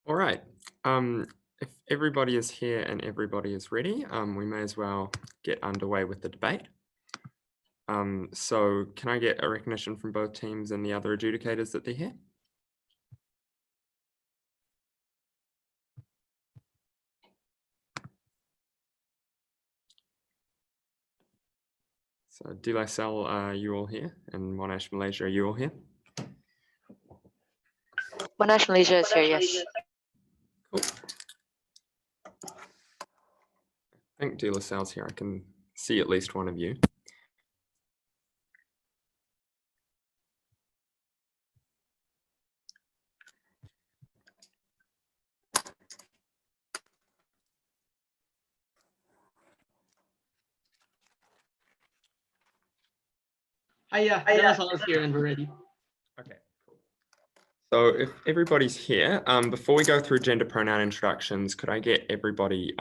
All right. If everybody is here and everybody is ready, we may as well get underway with the debate. So can I get a recognition from both teams and the other adjudicators that they're here? So Salle, are you all here? And Monash, Malaysia, are you all here? Monash, Malaysia is here, yes. Cool. I think De La Salle's here. I can see at least one of you. Yeah, De La Salle is here and we're ready. Okay, cool. So if everybody's here, before we go through gender pronoun introductions, could I get everybody,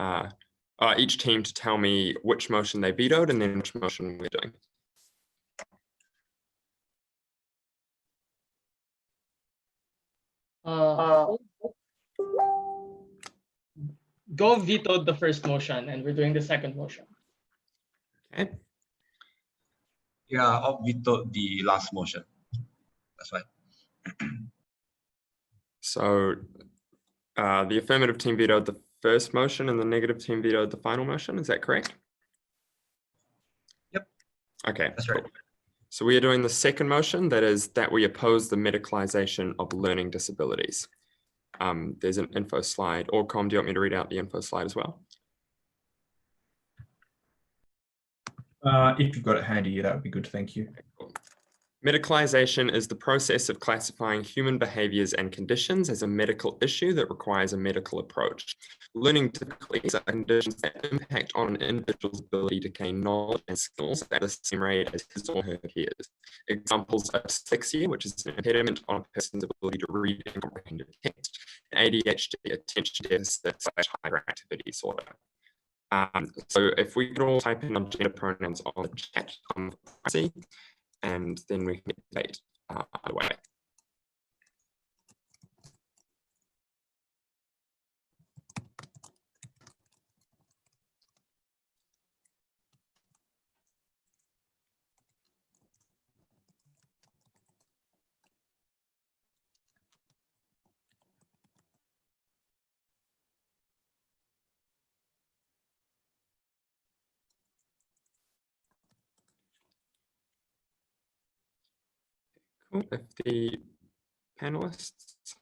each team to tell me which motion they vetoed and then which motion we're doing? Go vetoed the first motion and we're doing the second motion. Okay. Yeah, I'll veto the last motion. That's right. So the affirmative team vetoed the first motion and the negative team vetoed the final motion. Is that correct? Yep. Okay, that's cool. right. So we are doing the second motion, that is that we oppose the medicalisation of learning disabilities. There's an info slide. Or Com, do you want me to read out the info slide as well? If you've got it handy, that would be good. Thank you. Okay, cool. Medicalisation is the process of classifying human behaviours and conditions as a medical issue that requires a medical approach. Learning difficulties are conditions that impact on an individual's ability to gain knowledge and skills at the same rate as his or her peers. Examples are dyslexia, which is an impediment on a person's ability to read and comprehend text, and ADHD, attention deficit / hyperactivity disorder. So if we could all type in our gender pronouns on the chat, see, and then we can debate either way. Cool. If the panelists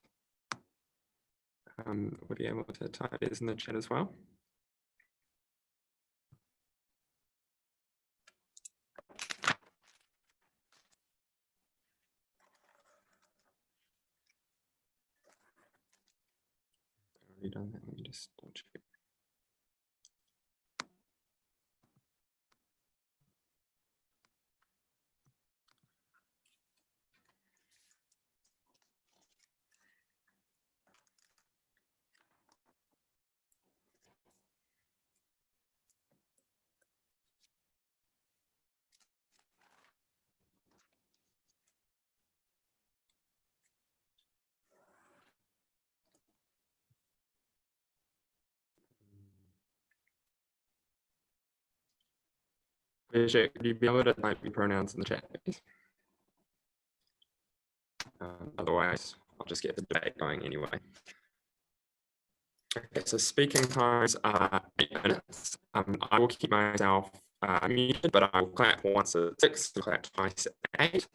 would be able to type this in the chat as well. Already done that. Let me just double check. Could you be able to type your pronouns in the chat, please? Otherwise, I'll just get the debate going anyway. Okay, so speaking times are 8 minutes. I will keep myself muted, but I will clap once at 6, and clap twice at 8.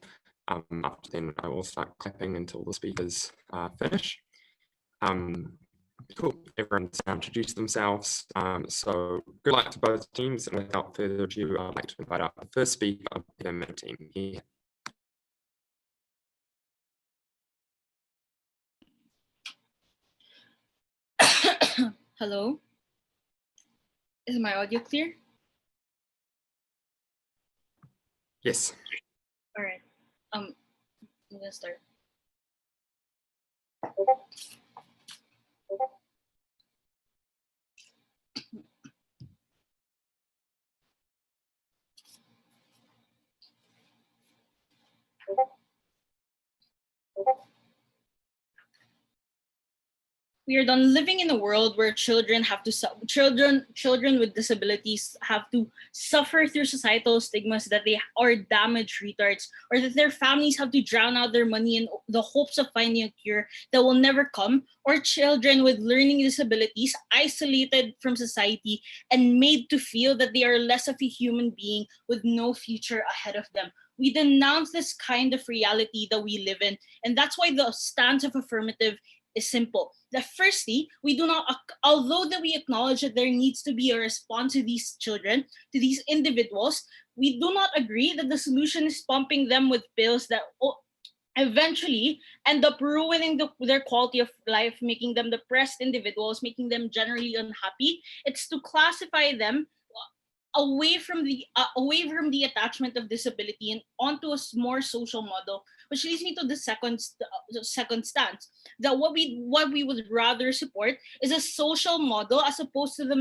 After then, I will start clapping until the speakers finish. Cool, everyone's introduced themselves. So good luck to both teams, and without further ado, I'd like to invite up the first speaker of the team here. Hello, is my audio clear? Yes. All right, I'm gonna start. We are done living in a world where children with disabilities have to suffer through societal stigmas that they are damaged retards, or that their families have to drown out their money in the hopes of finding a cure that will never come, or children with learning disabilities isolated from society and made to feel that they are less of a human being with no future ahead of them. We denounce this kind of reality that we live in, and that's why the stance of affirmative is simple. That firstly, we do not, although that we acknowledge that there needs to be a response to these children, to these individuals, we do not agree that the solution is pumping them with pills that eventually end up ruining their quality of life, making them depressed individuals, making them generally unhappy. It's to classify them away from the attachment of disability and onto a more social model, which leads me to the second stance, that what we would rather support is a social model as opposed to the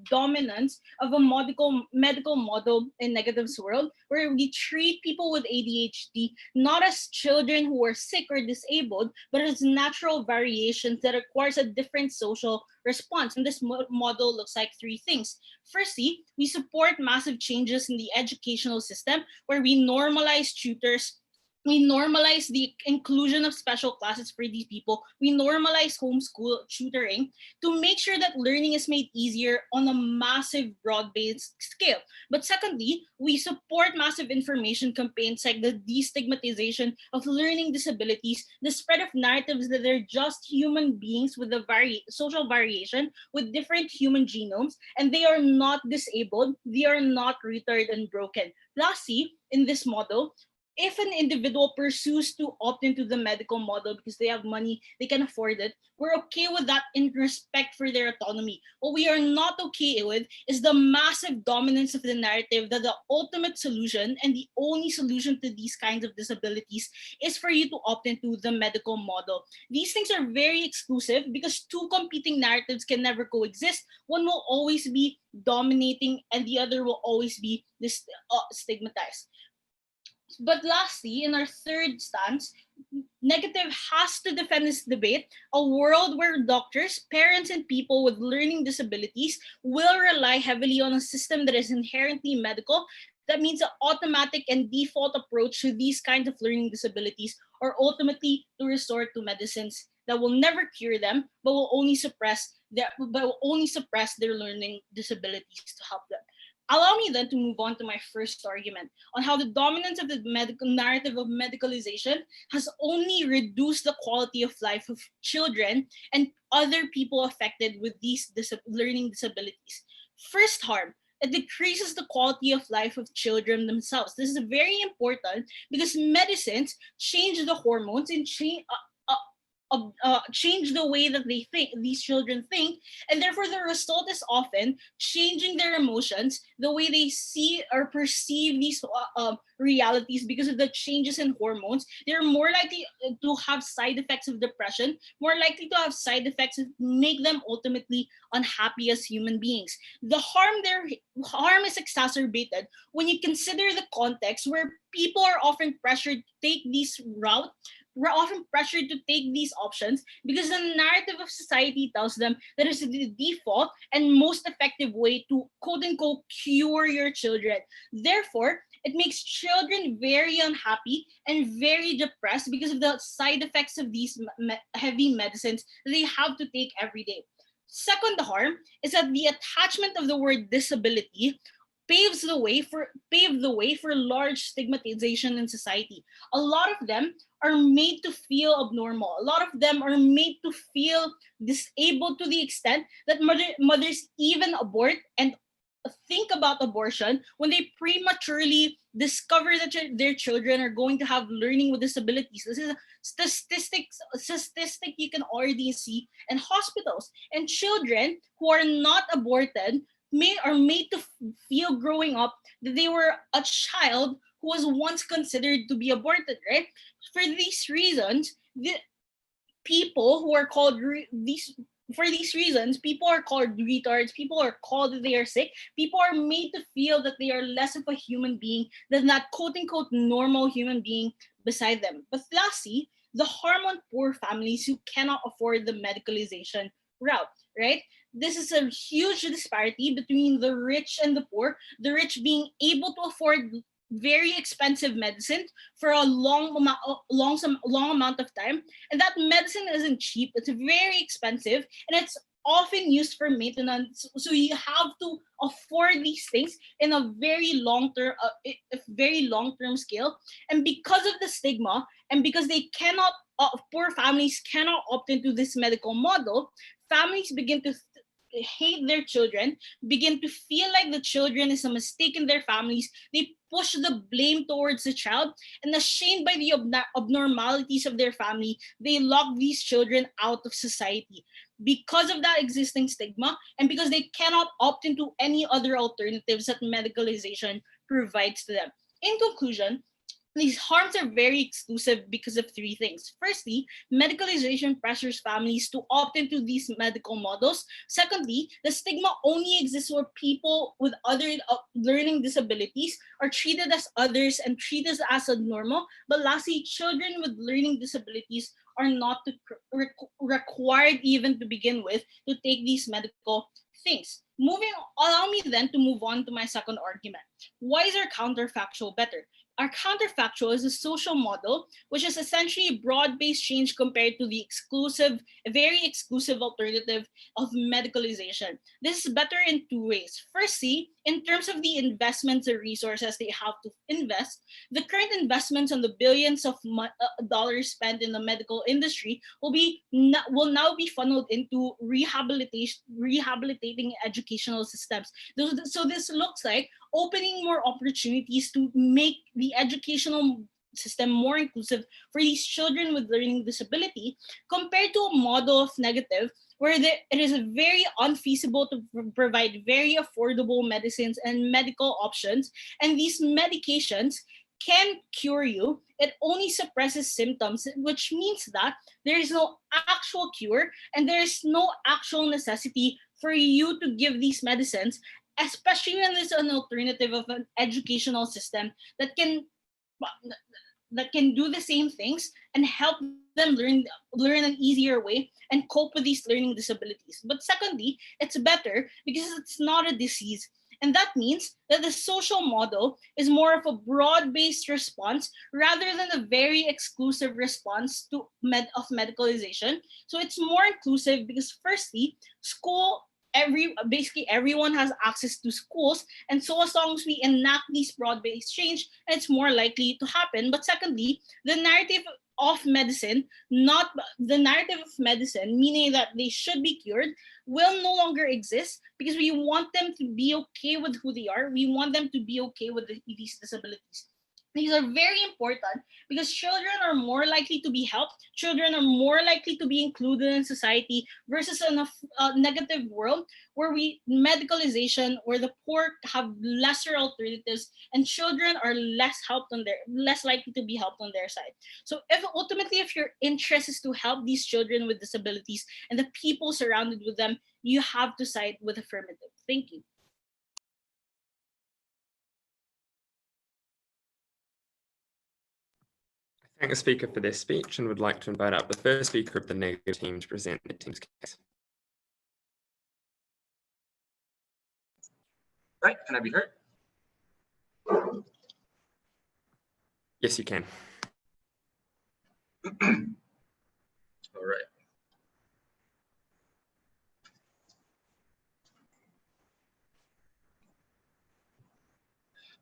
dominance of a medical model in Negative's world, where we treat people with ADHD not as children who are sick or disabled, but as natural variations that requires a different social response. And this model looks like three things. Firstly, we support massive changes in the educational system where we normalize tutors, we normalize the inclusion of special classes for these people, we normalize homeschool tutoring to make sure that learning is made easier on a massive broad-based scale. But secondly, we support massive information campaigns like the destigmatization of learning disabilities, the spread of narratives that they're just human beings with a social variation with different human genomes, and they are not disabled, they are not retarded and broken. Lastly, in this model, if an individual pursues to opt into the medical model because they have money, they can afford it, we're okay with that in respect for their autonomy. What we are not okay with is the massive dominance of the narrative that the ultimate solution and the only solution to these kinds of disabilities is for you to opt into the medical model. These things are very exclusive because two competing narratives can never coexist. One will always be dominating and the other will always be stigmatized. But lastly, in our third stance, Negative has to defend this debate, a world where doctors, parents, and people with learning disabilities will rely heavily on a system that is inherently medical. That means an automatic and default approach to these kinds of learning disabilities, or ultimately to resort to medicines that will never cure them, but will only suppress their learning disabilities to help them. Allow me then to move on to my first argument on how the dominance of the medical narrative of medicalization has only reduced the quality of life of children and other people affected with these learning disabilities. First harm, it decreases the quality of life of children themselves. This is very important because medicines change the hormones and change the way that these children think, and therefore the result is often changing their emotions, the way they see or perceive these realities. Because of the changes in hormones, they're more likely to have side effects of depression, more likely to have side effects that make them ultimately unhappy as human beings. The harm is exacerbated when you consider the context where people are often pressured to take these route. We're often pressured to take these options because the narrative of society tells them that it's the default and most effective way to quote unquote cure your children. Therefore, it makes children very unhappy and very depressed because of the side effects of these heavy medicines that they have to take every day. Second harm is that the attachment of the word disability paved the way for large stigmatization in society. A lot of them are made to feel abnormal. A lot of them are made to feel disabled to the extent that mothers even abort and think about abortion when they prematurely discover that their children are going to have learning with disabilities. This is a statistic you can already see in hospitals. And children who are not aborted are made to feel growing up that they were a child who was once considered to be aborted, right? For these reasons, people who are called people are called retards, people are called that they are sick, people are made to feel that they are less of a human being than that quote unquote normal human being beside them. But lastly, the harm on poor families who cannot afford the medicalization route, right? This is a huge disparity between the rich and the poor, the rich being able to afford very expensive medicine for a long amount of time, and that medicine isn't cheap. It's very expensive, and it's often used for maintenance. So you have to afford these things in a very long term scale. And because of the stigma, and because they cannot, poor families cannot opt into this medical model, families begin to hate their children, begin to feel like the children is a mistake in their families. They push the blame towards the child, and ashamed by the abnormalities of their family, they lock these children out of society because of that existing stigma, and because they cannot opt into any other alternatives that medicalization provides to them. In conclusion, these harms are very exclusive because of three things. Firstly, medicalization pressures families to opt into these medical models. Secondly, the stigma only exists where people with other learning disabilities are treated as others and treated as a normal. But lastly, children with learning disabilities are not required even to begin with to take these medical things. Allow me then to move on to my second argument. Why is our counterfactual better? Our counterfactual is a social model, which is essentially a broad-based change compared to the very exclusive alternative of medicalization. This is better in two ways. Firstly, in terms of the investments and resources they have to invest, the current investments on the billions of dollars spent in the medical industry will now be funneled into rehabilitating educational systems. So this looks like opening more opportunities to make the educational system more inclusive for these children with learning disability, compared to a model of negative where it is very unfeasible to provide very affordable medicines and medical options, and these medications can cure you. It only suppresses symptoms, which means that there is no actual cure and there is no actual necessity for you to give these medicines, especially when there's an alternative of an educational system that can do the same things and help them learn an easier way and cope with these learning disabilities. But secondly, it's better because it's not a disease. And that means that the social model is more of a broad-based response rather than a very exclusive response to medicalization. So it's more inclusive because firstly, basically everyone has access to schools, and so as long as we enact these broad-based change, it's more likely to happen. But secondly, the narrative of medicine, meaning that they should be cured, will no longer exist because we want them to be okay with who they are. We want them to be okay with these disabilities. These are very important because children are more likely to be helped. Children are more likely to be included in society versus in a negative world where medicalization, where the poor have lesser alternatives and children are less likely to be helped on their side. So if your interest is to help these children with disabilities and the people surrounded with them, you have to side with affirmative. Thank you. I thank the speaker for their speech and would like to invite up the first speaker of the negative team to present the team's case. Right, can I be heard? Yes, you can. All right.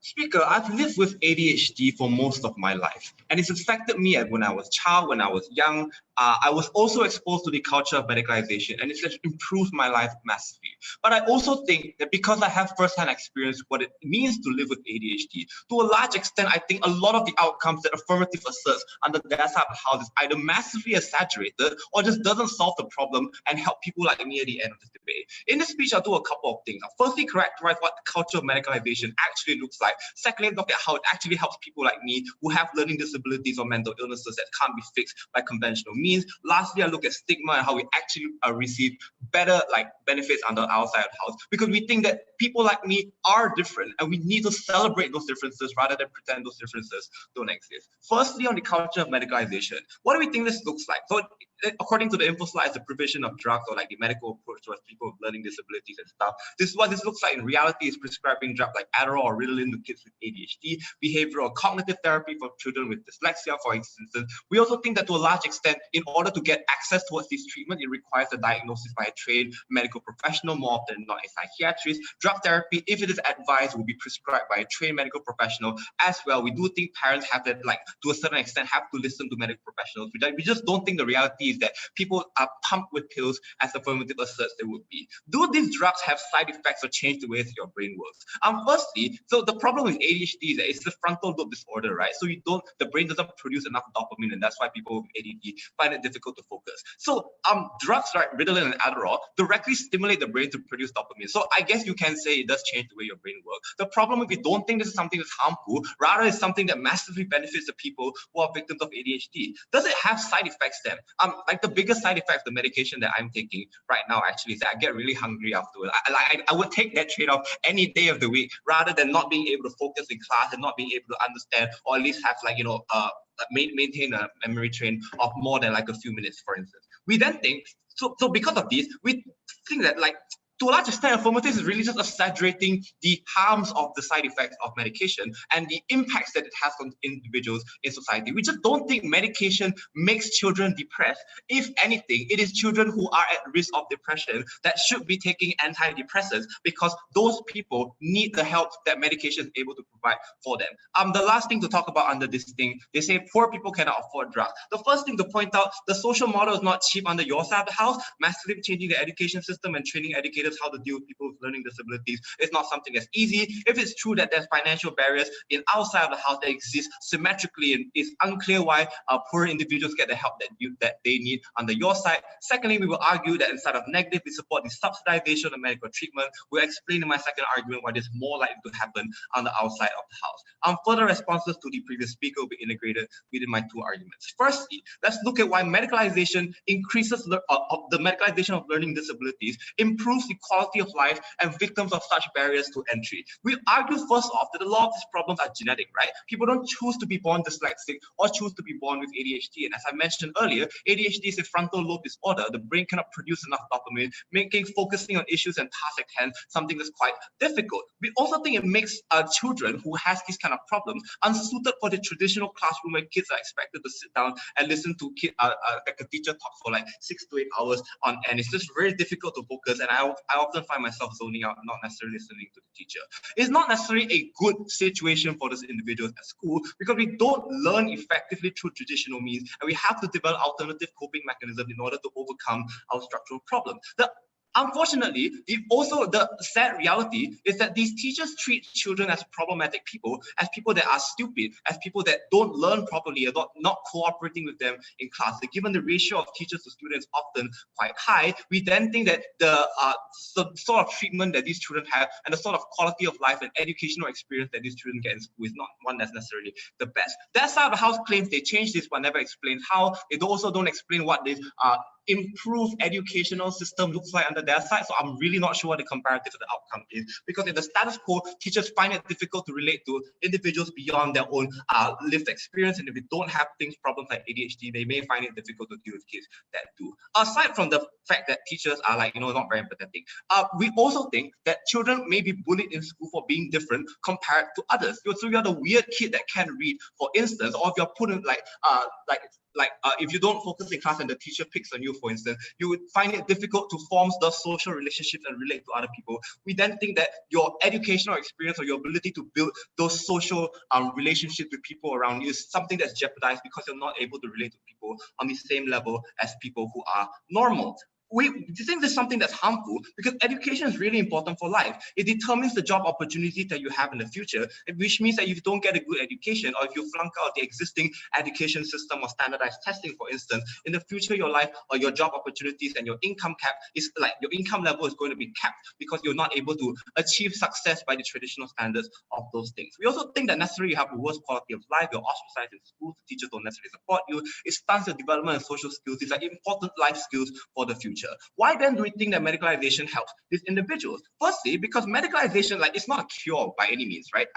Speaker, I've lived with ADHD for most of my life, and it's affected me when I was a child, when I was young. I was also exposed to the culture of medicalization, and it's improved my life massively. But I also think that because I have firsthand experience what it means to live with ADHD, to a large extent, I think a lot of the outcomes that affirmative asserts under that type of house is either massively exaggerated or just doesn't solve the problem and help people like me at the end of this debate. In this speech, I'll do a couple of things. I'll firstly characterize what the culture of medicalization actually looks like. Secondly, look at how it actually helps people like me who have learning disabilities or mental illnesses that can't be fixed by conventional means. Lastly, I look at stigma and how we actually receive better benefits under our side of the house, because we think that people like me are different, and we need to celebrate those differences rather than pretend those differences don't exist. Firstly, on the culture of medicalization, what do we think this looks like? So according to the info slides, the provision of drugs or like the medical approach towards people with learning disabilities and stuff, this is what this looks like in reality, is prescribing drugs like Adderall or Ritalin to kids with ADHD, behavioral or cognitive therapy for children with dyslexia, for instance. We also think that to a large extent, in order to get access towards this treatment, it requires a diagnosis by a trained medical professional, more often than not a psychiatrist. Drug therapy, if it is advised, will be prescribed by a trained medical professional as well. We do think parents have that, like, to a certain extent, have to listen to medical professionals. We just don't think the reality is that people are pumped with pills as affirmative asserts they would be. Do these drugs have side effects or change the way that your brain works? Firstly, so the problem with ADHD is that it's the frontal lobe disorder, right? So the brain doesn't produce enough dopamine, and that's why people with ADD find it difficult to focus. So drugs like Ritalin and Adderall directly stimulate the brain to produce dopamine. So I guess you can say it does change the way your brain works. The problem, if you don't think this is something that's harmful, rather it's something that massively benefits the people who are victims of ADHD. Does it have side effects then? Like the biggest side effect of the medication that I'm taking right now actually is that I get really hungry afterwards. I would take that trade-off any day of the week rather than not being able to focus in class and not being able to understand, or at least have maintain a memory train of more than like a few minutes, for instance. We then think, so because of this, we think that, like, to a large extent, affirmatives is really just exaggerating the harms of the side effects of medication and the impacts that it has on individuals in society. We just don't think medication makes children depressed. If anything, it is children who are at risk of depression that should be taking antidepressants, because those people need the help that medication is able to provide for them. The last thing to talk about under this thing, they say poor people cannot afford drugs. The first thing to point out, the social model is not cheap under your side of the house. Massively changing the education system and training educators how to deal with people with learning disabilities is not something that's easy. If it's true that there's financial barriers in our side of the house that exist symmetrically, and it's unclear why poor individuals get the help that they need under your side. Secondly, we will argue that instead of negative, we support the subsidization of medical treatment. We'll explain in my second argument why this is more likely to happen on the outside of the house. Further responses to the previous speaker will be integrated within my two arguments. Firstly, let's look at why medicalization increases the medicalization of learning disabilities, improves the quality of life, and victims of such barriers to entry. We argue first off that a lot of these problems are genetic, right? People don't choose to be born dyslexic or choose to be born with ADHD. And as I mentioned earlier, ADHD is a frontal lobe disorder. The brain cannot produce enough dopamine, making focusing on issues and tasks at hand something that's quite difficult. We also think it makes children who has these kind of problems unsuited for the traditional classroom where kids are expected to sit down and listen to like a teacher talk for like 6 to 8 hours on end. It's just very difficult to focus, and I often find myself zoning out, not necessarily listening to the teacher. It's not necessarily a good situation for these individuals at school, because we don't learn effectively through traditional means, and we have to develop alternative coping mechanisms in order to overcome our structural problems. Unfortunately, the sad reality is that these teachers treat children as problematic people, as people that are stupid, as people that don't learn properly, or not cooperating with them in class. And given the ratio of teachers to students often quite high, we then think that the sort of treatment that these children have and the sort of quality of life and educational experience that these children get in school is not one that's necessarily the best. That side of the house claims they changed this, but never explain how. They also don't explain what this improved educational system looks like under their side. So I'm really not sure what the comparative to the outcome is, because in the status quo, teachers find it difficult to relate to individuals beyond their own lived experience. And if they don't have problems like ADHD, they may find it difficult to deal with kids that do. Aside from the fact that teachers are not very empathetic, we also think that children may be bullied in school for being different compared to others. So you're the weird kid that can't read, for instance, or if you're put in if you don't focus in class and the teacher picks on you, for instance, you would find it difficult to form those social relationships and relate to other people. We then think that your educational experience or your ability to build those social relationships with people around you is something that's jeopardized because you're not able to relate to people on the same level as people who are normal. We think this is something that's harmful because education is really important for life. It determines the job opportunities that you have in the future, which means that if you don't get a good education, or if you flunk out the existing education system or standardized testing, for instance, in the future, your life or your job opportunities and your income cap is your income level is going to be capped because you're not able to achieve success by the traditional standards of those things. We also think that necessarily you have a worse quality of life. You're ostracized in school. The teachers don't necessarily support you. It stunts your development and social skills. These are important life skills for the future. future. Why then do we think that medicalization helps these individuals? Firstly, because medicalization, like, it's not a cure by any means, right?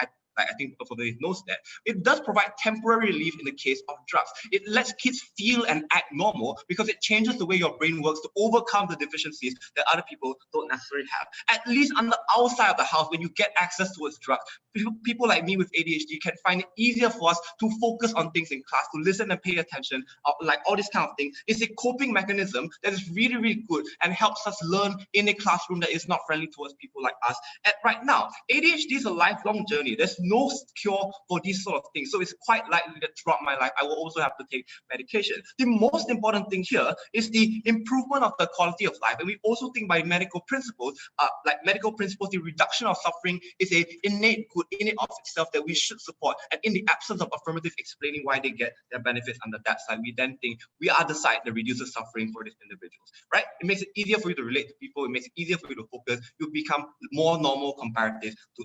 I think everybody knows that. It does provide temporary relief in the case of drugs. It lets kids feel and act normal because it changes the way your brain works to overcome the deficiencies that other people don't necessarily have. At least on the outside of the house, when you get access towards drugs, people like me with ADHD can find it easier for us to focus on things in class, to listen and pay attention, like all these kind of things. It's a coping mechanism that is really, really good and helps us learn in a classroom that is not friendly towards people like us. And right now, ADHD is a lifelong journey. There's no cure for these sort of things. So it's quite likely that throughout my life, I will also have to take medication. The most important thing here is the improvement of the quality of life. And we also think by medical principles, the reduction of suffering is an innate good in and of itself that we should support. And in the absence of affirmative explaining why they get their benefits under that side, we then think we are the side that reduces suffering for these individuals, right? It makes it easier for you to relate to people. It makes it easier for you to focus. You become more normal comparative to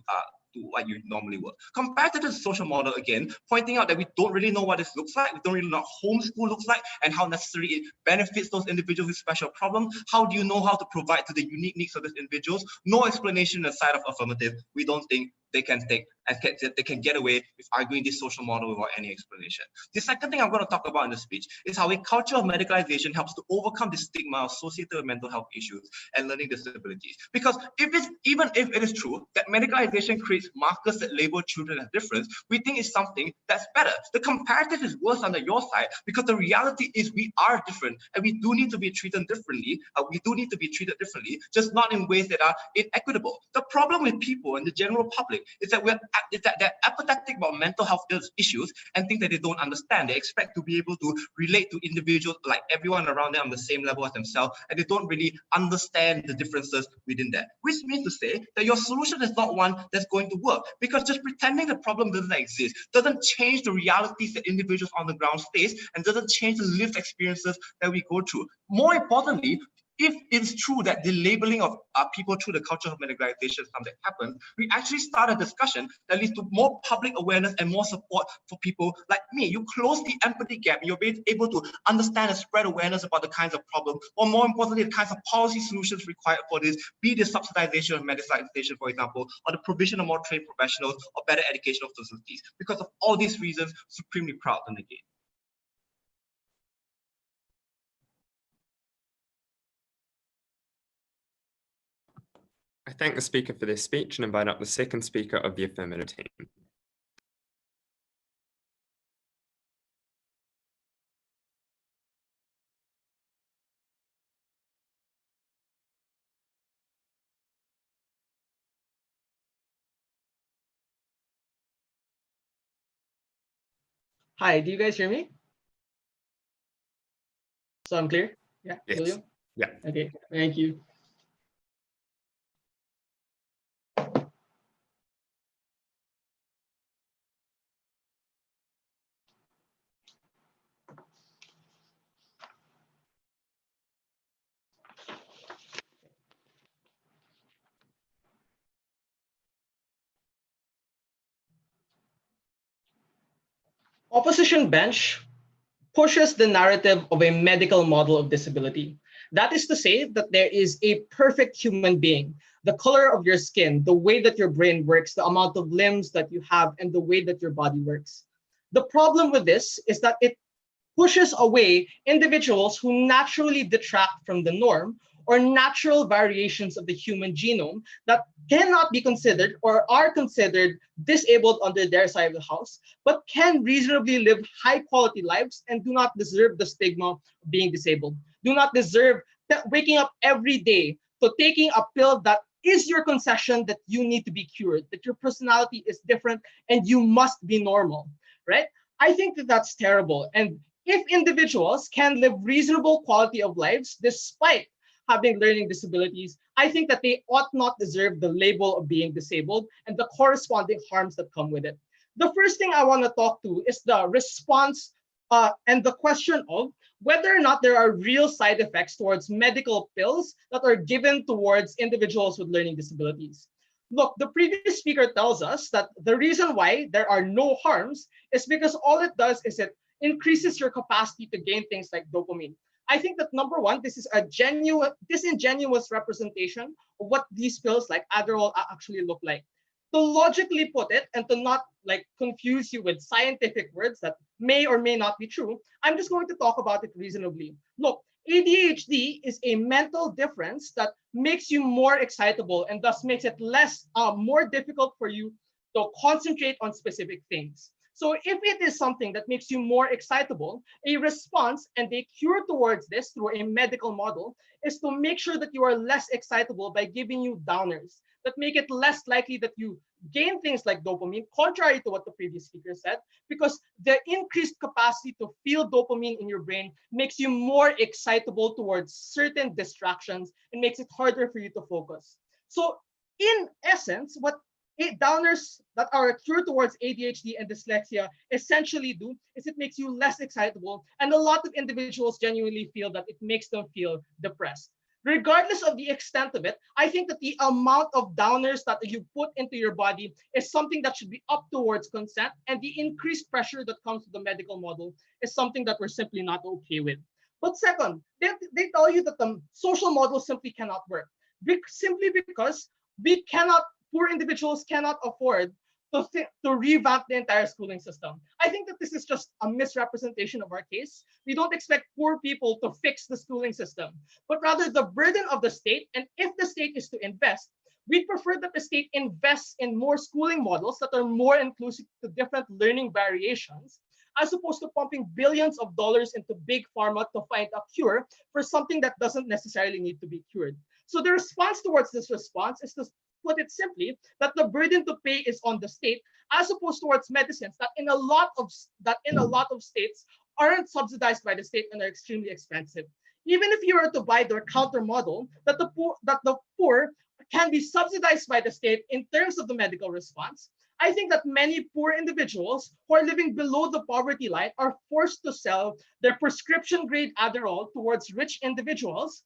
what you normally would. Compared to the social model, again, pointing out that we don't really know what this looks like, we don't really know what homeschool looks like, and how necessarily it benefits those individuals with special problems. How do you know how to provide to the unique needs of these individuals? No explanation aside of affirmative. We don't think they can take and they can get away with arguing this social model without any explanation. The second thing I'm going to talk about in the speech is how a culture of medicalization helps to overcome the stigma associated with mental health issues and learning disabilities. Because even if it is true that medicalization creates markers that label children as different, we think it's something that's better. The comparative is worse under your side because the reality is we are different and we do need to be treated differently. Just not in ways that are inequitable. The problem with people and the general public is that they're apathetic about mental health issues and think that they don't understand. They expect to be able to relate to individuals like everyone around them on the same level as themselves, and they don't really understand the differences within that. Which means to say that your solution is not one that's going to work, because just pretending the problem doesn't exist doesn't change the realities that individuals on the ground face and doesn't change the lived experiences that we go through. More importantly, if it's true that the labeling of people through the culture of medicalization is something that happens, we actually start a discussion that leads to more public awareness and more support for people like me. You close the empathy gap, and you're able to understand and spread awareness about the kinds of problems, or more importantly, the kinds of policy solutions required for this, be the subsidization of medicalization, for example, or the provision of more trained professionals or better educational facilities. Because of all these reasons, supremely proud and again. I thank the speaker for their speech and invite up the second speaker of the affirmative team. Hi, do you guys hear me? So I'm clear? Yeah, Yes. William? Yeah. Okay, thank you. Opposition bench pushes the narrative of a medical model of disability. That is to say that there is a perfect human being. The color of your skin, the way that your brain works, the amount of limbs that you have, and the way that your body works. The problem with this is that it pushes away individuals who naturally detract from the norm or natural variations of the human genome that cannot be considered or are considered disabled under their side of the house, but can reasonably live high quality lives and do not deserve the stigma of being disabled, do not deserve waking up every day to taking a pill that is your concession that you need to be cured, that your personality is different and you must be normal, right? I think that that's terrible. And if individuals can live reasonable quality of lives despite having learning disabilities, I think that they ought not deserve the label of being disabled and the corresponding harms that come with it. The first thing I want to talk to is the response and the question of whether or not there are real side effects towards medical pills that are given towards individuals with learning disabilities. Look, the previous speaker tells us that the reason why there are no harms is because all it does is it increases your capacity to gain things like dopamine. I think that number one, this is a disingenuous representation of what these pills like Adderall actually look like. To logically put it and to not like confuse you with scientific words that may or may not be true, I'm just going to talk about it reasonably. Look, ADHD is a mental difference that makes you more excitable and thus makes it more difficult for you to concentrate on specific things. So if it is something that makes you more excitable, a response and a cure towards this through a medical model is to make sure that you are less excitable by giving you downers that make it less likely that you gain things like dopamine, contrary to what the previous speaker said, because the increased capacity to feel dopamine in your brain makes you more excitable towards certain distractions and makes it harder for you to focus. So in essence, what downers that are a cure towards ADHD and dyslexia essentially do is it makes you less excitable, and a lot of individuals genuinely feel that it makes them feel depressed. Regardless of the extent of it, I think that the amount of downers that you put into your body is something that should be up towards consent, and the increased pressure that comes with the medical model is something that we're simply not okay with. But second, they tell you that the social model simply cannot work, simply because poor individuals cannot afford to revamp the entire schooling system. I think that this is just a misrepresentation of our case. We don't expect poor people to fix the schooling system, but rather the burden of the state. And if the state is to invest, we prefer that the state invests in more schooling models that are more inclusive to different learning variations, as opposed to pumping billions of dollars into big pharma to find a cure for something that doesn't necessarily need to be cured. So the response towards this response is to put it simply, that the burden to pay is on the state, as opposed towards medicines that in a lot of states aren't subsidized by the state and are extremely expensive. Even if you were to buy their counter model, that the poor can be subsidized by the state in terms of the medical response, I think that many poor individuals who are living below the poverty line are forced to sell their prescription grade Adderall towards rich individuals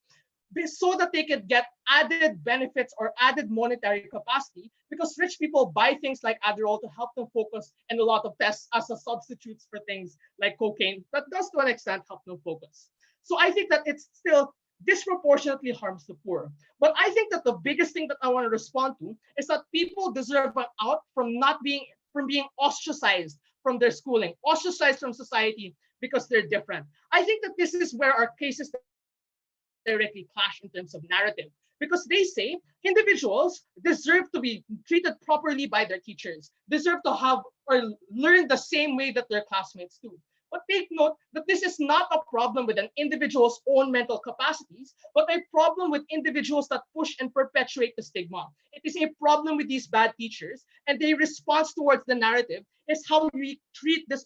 so that they could get added benefits or added monetary capacity, because rich people buy things like Adderall to help them focus and a lot of tests as a substitutes for things like cocaine that does to an extent help them focus. So I think that it's still disproportionately harms the poor. But I think that the biggest thing that I want to respond to is that people deserve an out from being ostracized from their schooling, ostracized from society because they're different. I think that this is where our cases directly clash in terms of narrative, because they say individuals deserve to be treated properly by their teachers, deserve to have or learn the same way that their classmates do. But take note that this is not a problem with an individual's own mental capacities, but a problem with individuals that push and perpetuate the stigma. It is a problem with these bad teachers, and their response towards the narrative is how we treat this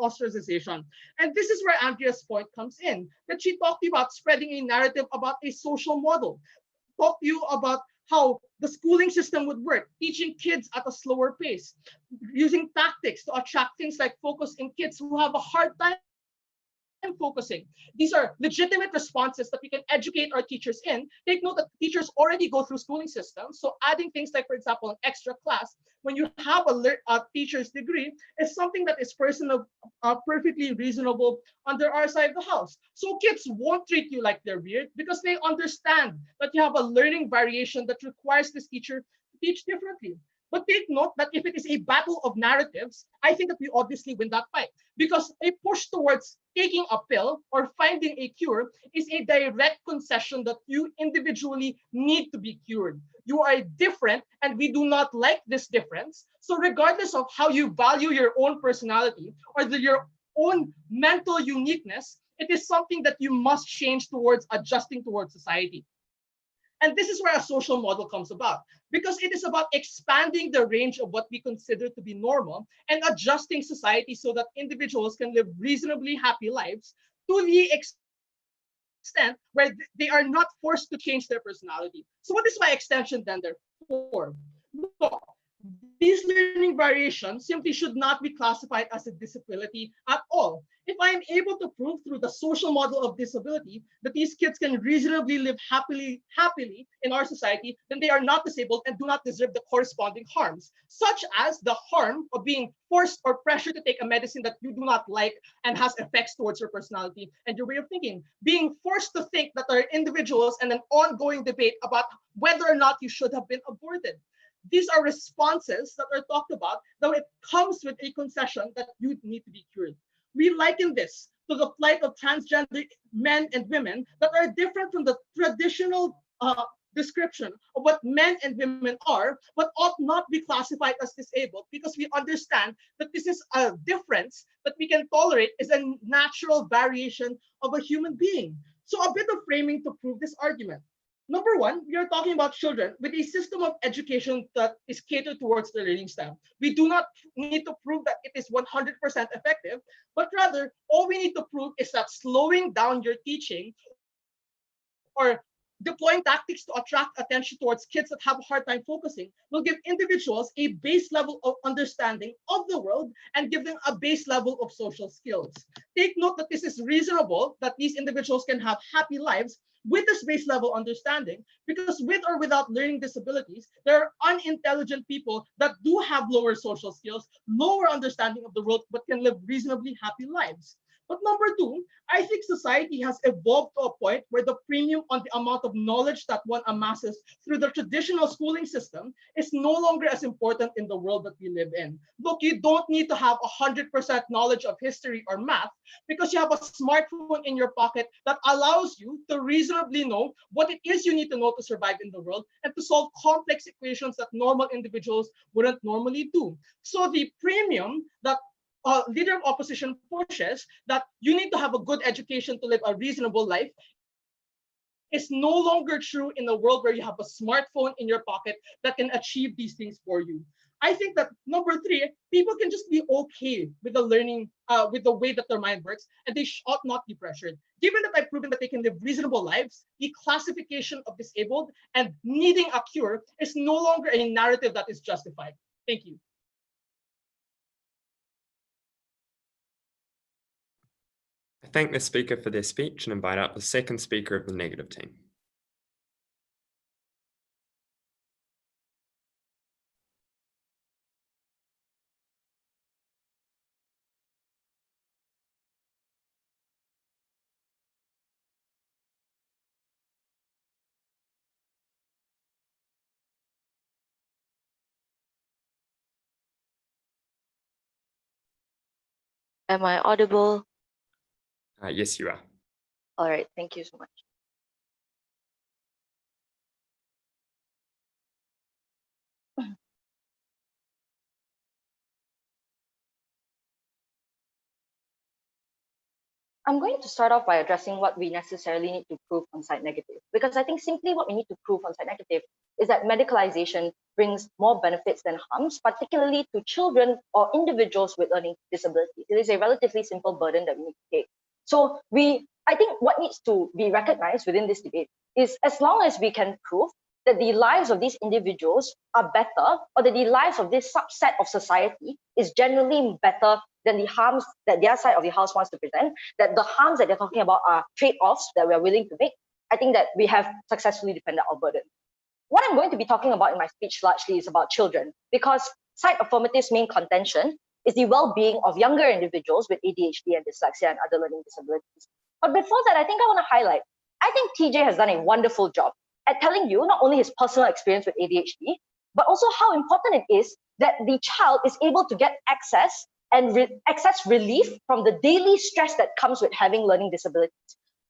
ostracization. And this is where Andrea's point comes in, that she talked about spreading a narrative about a social model, talked to you about how the schooling system would work, teaching kids at a slower pace, using tactics to attract things like focus in kids who have a hard time focusing. These are legitimate responses that we can educate our teachers in. Take note that teachers already go through schooling systems. So adding things like, for example, an extra class, when you have a teacher's degree, is something that is perfectly reasonable under our side of the house. So kids won't treat you like they're weird because they understand that you have a learning variation that requires this teacher to teach differently. But take note that if it is a battle of narratives, I think that we obviously win that fight, because a push towards taking a pill or finding a cure is a direct concession that you individually need to be cured. You are different and we do not like this difference. So regardless of how you value your own personality or your own mental uniqueness, it is something that you must change towards adjusting towards society. And this is where a social model comes about, because it is about expanding the range of what we consider to be normal and adjusting society so that individuals can live reasonably happy lives to the extent where they are not forced to change their personality. So what is my extension then therefore? Look, These learning variations simply should not be classified as a disability at all. If I am able to prove through the social model of disability that these kids can reasonably live happily in our society, then they are not disabled and do not deserve the corresponding harms, such as the harm of being forced or pressured to take a medicine that you do not like and has effects towards your personality and your way of thinking. Being forced to think that there are individuals and an ongoing debate about whether or not you should have been aborted. These are responses that are talked about, though it comes with a concession that you need to be cured. We liken this to the plight of transgender men and women that are different from the traditional description of what men and women are, but ought not be classified as disabled because we understand that this is a difference that we can tolerate as a natural variation of a human being. So a bit of framing to prove this argument. Number one, we are talking about children with a system of education that is catered towards the learning style. We do not need to prove that it is 100% effective, but rather all we need to prove is that slowing down your teaching or deploying tactics to attract attention towards kids that have a hard time focusing will give individuals a base level of understanding of the world and give them a base level of social skills. Take note that this is reasonable, that these individuals can have happy lives with this base level understanding, because with or without learning disabilities, there are unintelligent people that do have lower social skills, lower understanding of the world, but can live reasonably happy lives. But number two, I think society has evolved to a point where the premium on the amount of knowledge that one amasses through the traditional schooling system is no longer as important in the world that we live in. Look, you don't need to have 100% knowledge of history or math because you have a smartphone in your pocket that allows you to reasonably know what it is you need to know to survive in the world and to solve complex equations that normal individuals wouldn't normally do. So the premium that leader of opposition pushes, that you need to have a good education to live a reasonable life, is no longer true in a world where you have a smartphone in your pocket that can achieve these things for you. I think that number three, people can just be okay with the learning, with the way that their mind works, and they ought not be pressured. Given that I've proven that they can live reasonable lives, the classification of disabled and needing a cure is no longer a narrative that is justified. Thank you. I thank the speaker for their speech and invite up the second speaker of the negative team. Am I audible? Yes, you are. All right, thank you so much. I'm going to start off by addressing what we necessarily need to prove on side negative, because I think simply what we need to prove on side negative is that medicalization brings more benefits than harms, particularly to children or individuals with learning disabilities. It is a relatively simple burden that we need to take. So I think what needs to be recognized within this debate is, as long as we can prove that the lives of these individuals are better, or that the lives of this subset of society is generally better than the harms that their side of the house wants to present, that the harms that they're talking about are trade-offs that we're willing to make, I think that we have successfully defended our burden. What I'm going to be talking about in my speech largely is about children, because side affirmative's main contention is the well-being of younger individuals with ADHD and dyslexia and other learning disabilities. But before that, I think I want to highlight, I think TJ has done a wonderful job at telling you not only his personal experience with ADHD, but also how important it is that the child is able to get access and access relief from the daily stress that comes with having learning disabilities.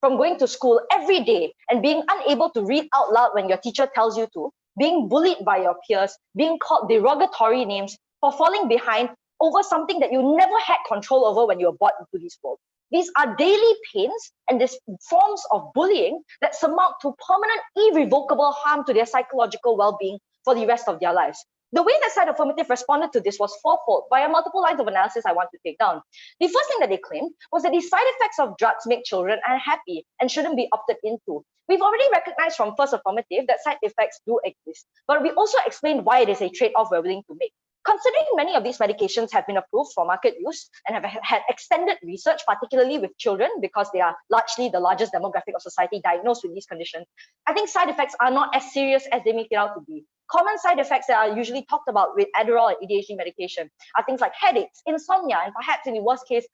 From going to school every day and being unable to read out loud when your teacher tells you to, being bullied by your peers, being called derogatory names for falling behind over something that you never had control over when you were brought into this world. These are daily pains and these forms of bullying that surmount to permanent, irrevocable harm to their psychological well-being for the rest of their lives. The way that Side Affirmative responded to this was fourfold via multiple lines of analysis I want to take down. The first thing that they claimed was that the side effects of drugs make children unhappy and shouldn't be opted into. We've already recognized from First Affirmative that side effects do exist, but we also explained why it is a trade-off we're willing to make. Considering many of these medications have been approved for market use and have had extended research, particularly with children, because they are largely the largest demographic of society diagnosed with these conditions, I think side effects are not as serious as they make it out to be. Common side effects that are usually talked about with Adderall and ADHD medication are things like headaches, insomnia, and perhaps in the worst case,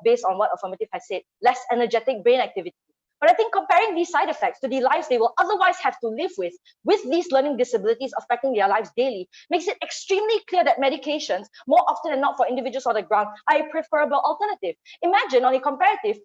based on what Affirmative has said, less energetic brain activity. But I think comparing these side effects to the lives they will otherwise have to live with these learning disabilities affecting their lives daily, makes it extremely clear that medications, more often than not for individuals on the ground, are a preferable alternative. Imagine on a comparative,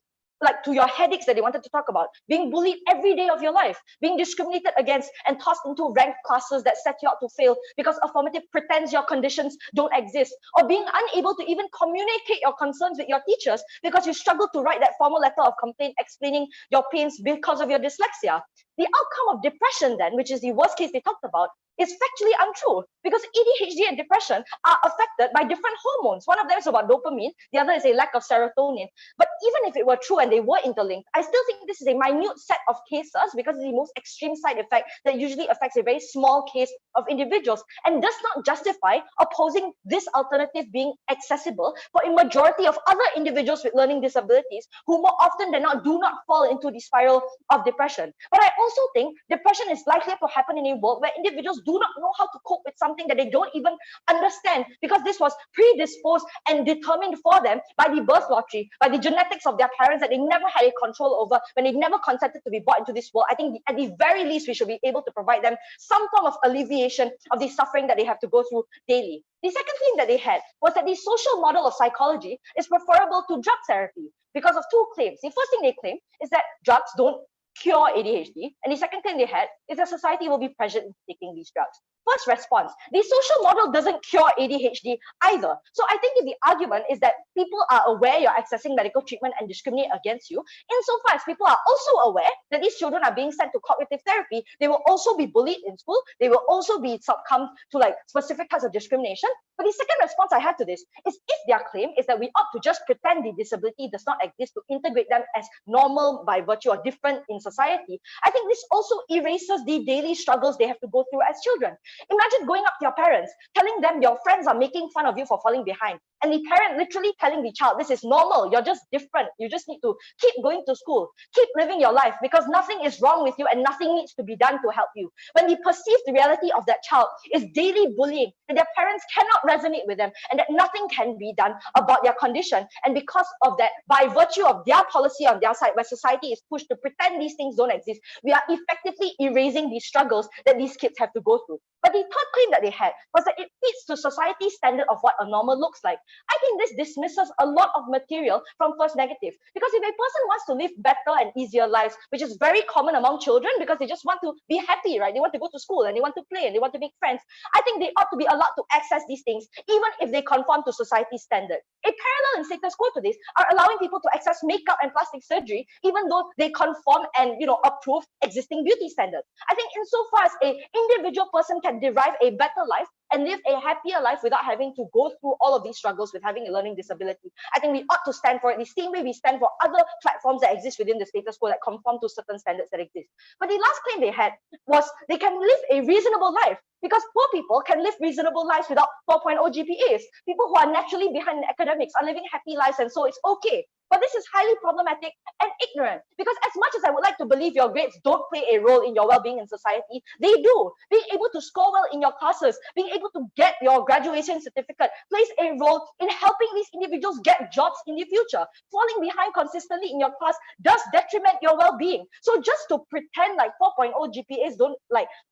like to your headaches that they wanted to talk about, being bullied every day of your life, being discriminated against and tossed into ranked classes that set you up to fail because Affirmative pretends your conditions don't exist, or being unable to even communicate your concerns with your teachers because you struggle to write that formal letter of complaint explaining your pains because of your dyslexia. The outcome of depression then, which is the worst case they talked about, is factually untrue because ADHD and depression are affected by different hormones. One of them is about dopamine, the other is a lack of serotonin. But even if it were true and they were interlinked, I still think this is a minute set of cases because it's the most extreme side effect that usually affects a very small case of individuals and does not justify opposing this alternative being accessible for a majority of other individuals with learning disabilities who more often than not do not fall into the spiral of depression. But I also think depression is likely to happen in a world where individuals do not know how to cope with something that they don't even understand because this was predisposed and determined for them by the birth lottery, by the genetics of their parents that they never had a control over when they never consented to be brought into this world. I think at the very least, we should be able to provide them some form of alleviation of the suffering that they have to go through daily. The second thing that they had was that the social model of psychology is preferable to drug therapy because of two claims. The first thing they claim is that drugs don't cure ADHD. And the second thing they had is that society will be pressured into taking these drugs. First response, the social model doesn't cure ADHD either. So I think if the argument is that people are aware you're accessing medical treatment and discriminate against you, insofar as people are also aware that these children are being sent to cognitive therapy, they will also be bullied in school, they will also be succumbed to like specific types of discrimination. But the second response I had to this is if their claim is that we ought to just pretend the disability does not exist to integrate them as normal by virtue or different in society, I think this also erases the daily struggles they have to go through as children. Imagine going up to your parents, telling them your friends are making fun of you for falling behind, and the parent literally telling the child, this is normal, you're just different, you just need to keep going to school, keep living your life because nothing is wrong with you and nothing needs to be done to help you. When the perceived reality of that child is daily bullying, that their parents cannot resonate with them and that nothing can be done about their condition, and because of that, by virtue of their policy on their side, where society is pushed to pretend these things don't exist, we are effectively erasing these struggles that these kids have to go through. But the third claim that they had was that it fits to society's standard of what a normal looks like. I think this dismisses a lot of material from First Negative, because if a person wants to live better and easier lives, which is very common among children because they just want to be happy, right? They want to go to school and they want to play and they want to make friends. I think they ought to be allowed to access these things, even if they conform to society's standard. A parallel and status quo to this are allowing people to access makeup and plastic surgery, even though they conform and approve existing beauty standards. I think insofar as an individual person can derive a better life and live a happier life without having to go through all of these struggles with having a learning disability, I think we ought to stand for it the same way we stand for other platforms that exist within the status quo that conform to certain standards that exist. But the last claim they had was they can live a reasonable life because poor people can live reasonable lives without 4.0 GPAs. People who are naturally behind in academics are living happy lives, and so it's okay. But this is highly problematic and ignorant because as much as I would like to believe your grades don't play a role in your well-being in society, they do. Being able to score well in your classes, being able to get your graduation certificate plays a role in helping these individuals get jobs in the future. Falling behind consistently in your class does detriment your well-being. So just to pretend like 4.0 GPAs don't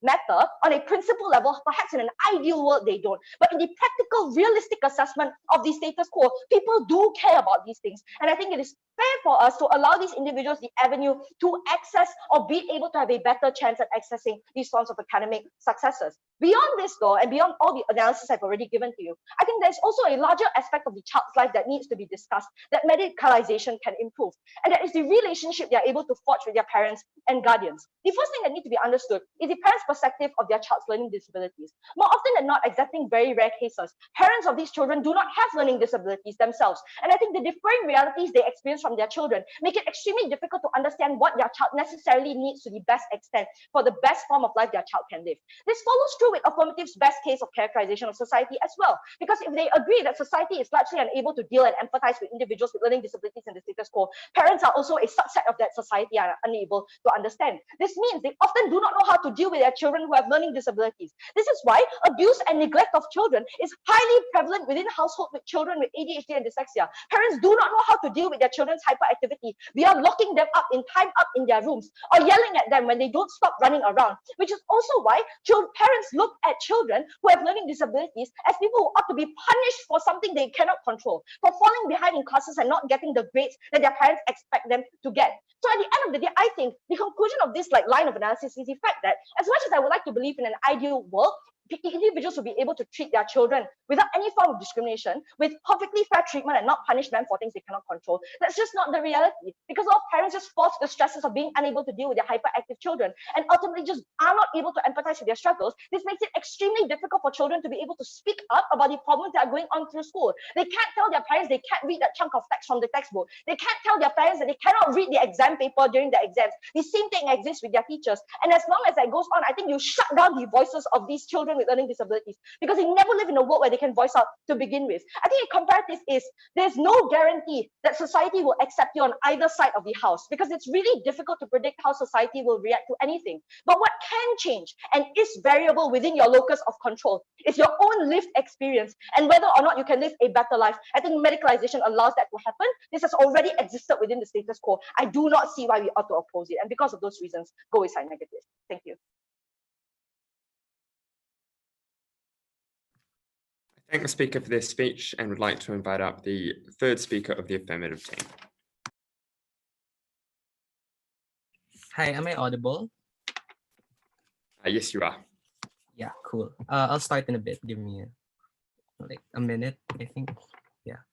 matter on a principle level, perhaps in an ideal world they don't. But in the practical, realistic assessment of the status quo, people do care about these things. And I think it is fair for us to allow these individuals the avenue to access or be able to have a better chance at accessing these sorts of academic successes. Beyond this though, and beyond all the analysis I've already given to you, I think there's also a larger aspect of the child's life that needs to be discussed, that medicalization can improve. And that is the relationship they are able to forge with their parents and guardians. The first thing that needs to be understood is the parents' perspective of their child's learning disabilities. More often than not, except in very rare cases, parents of these children do not have learning disabilities themselves. And I think the differing realities they experience from their children make it extremely difficult to understand what their child necessarily needs to the best extent for the best form of life their child can live. This follows true with affirmative's best case of characterization of society as well. Because if they agree that society is largely unable to deal and empathize with individuals with learning disabilities in the status quo, parents are also a subset of that society and are unable to understand. This means they often do not know how to deal with their children who have learning disabilities. This is why abuse and neglect of children is highly prevalent within households with children with ADHD and dyslexia. Parents do not know how to deal with their children's hyperactivity. We are locking them up in their rooms or yelling at them when they don't stop running around, which is also why parents look at children who have learning disabilities as people who ought to be punished for something they cannot control, for falling behind in classes and not getting the grades that their parents expect them to get. So at the end of the day, I think the conclusion of this line of analysis is the fact that as much as I would like to believe in an ideal world, individuals will be able to treat their children without any form of discrimination, with perfectly fair treatment and not punish them for things they cannot control. That's just not the reality, because a lot of parents just fall to the stresses of being unable to deal with their hyperactive children and ultimately just are not able to empathize with their struggles. This makes it extremely difficult for children to be able to speak up about the problems that are going on through school. They can't tell their parents they can't read that chunk of text from the textbook. They can't tell their parents that they cannot read the exam paper during the exams. The same thing exists with their teachers. And as long as that goes on, I think you shut down the voices of these children with learning disabilities, because they never live in a world where they can voice out to begin with. I think a comparative is there's no guarantee that society will accept you on either side of the house, because it's really difficult to predict how society will react to anything. But what can change and is variable within your locus of control is your own lived experience and whether or not you can live a better life. I think medicalization allows that to happen. This has already existed within the status quo. I do not see why we ought to oppose it. And because of those reasons, go with side negative. Thank you. I thank the speaker for their speech and would like to invite up the third speaker of the affirmative team. Hi, am I audible? Yes, you are. Yeah, cool. I'll start in a bit. Give me like a minute, I think. Yeah.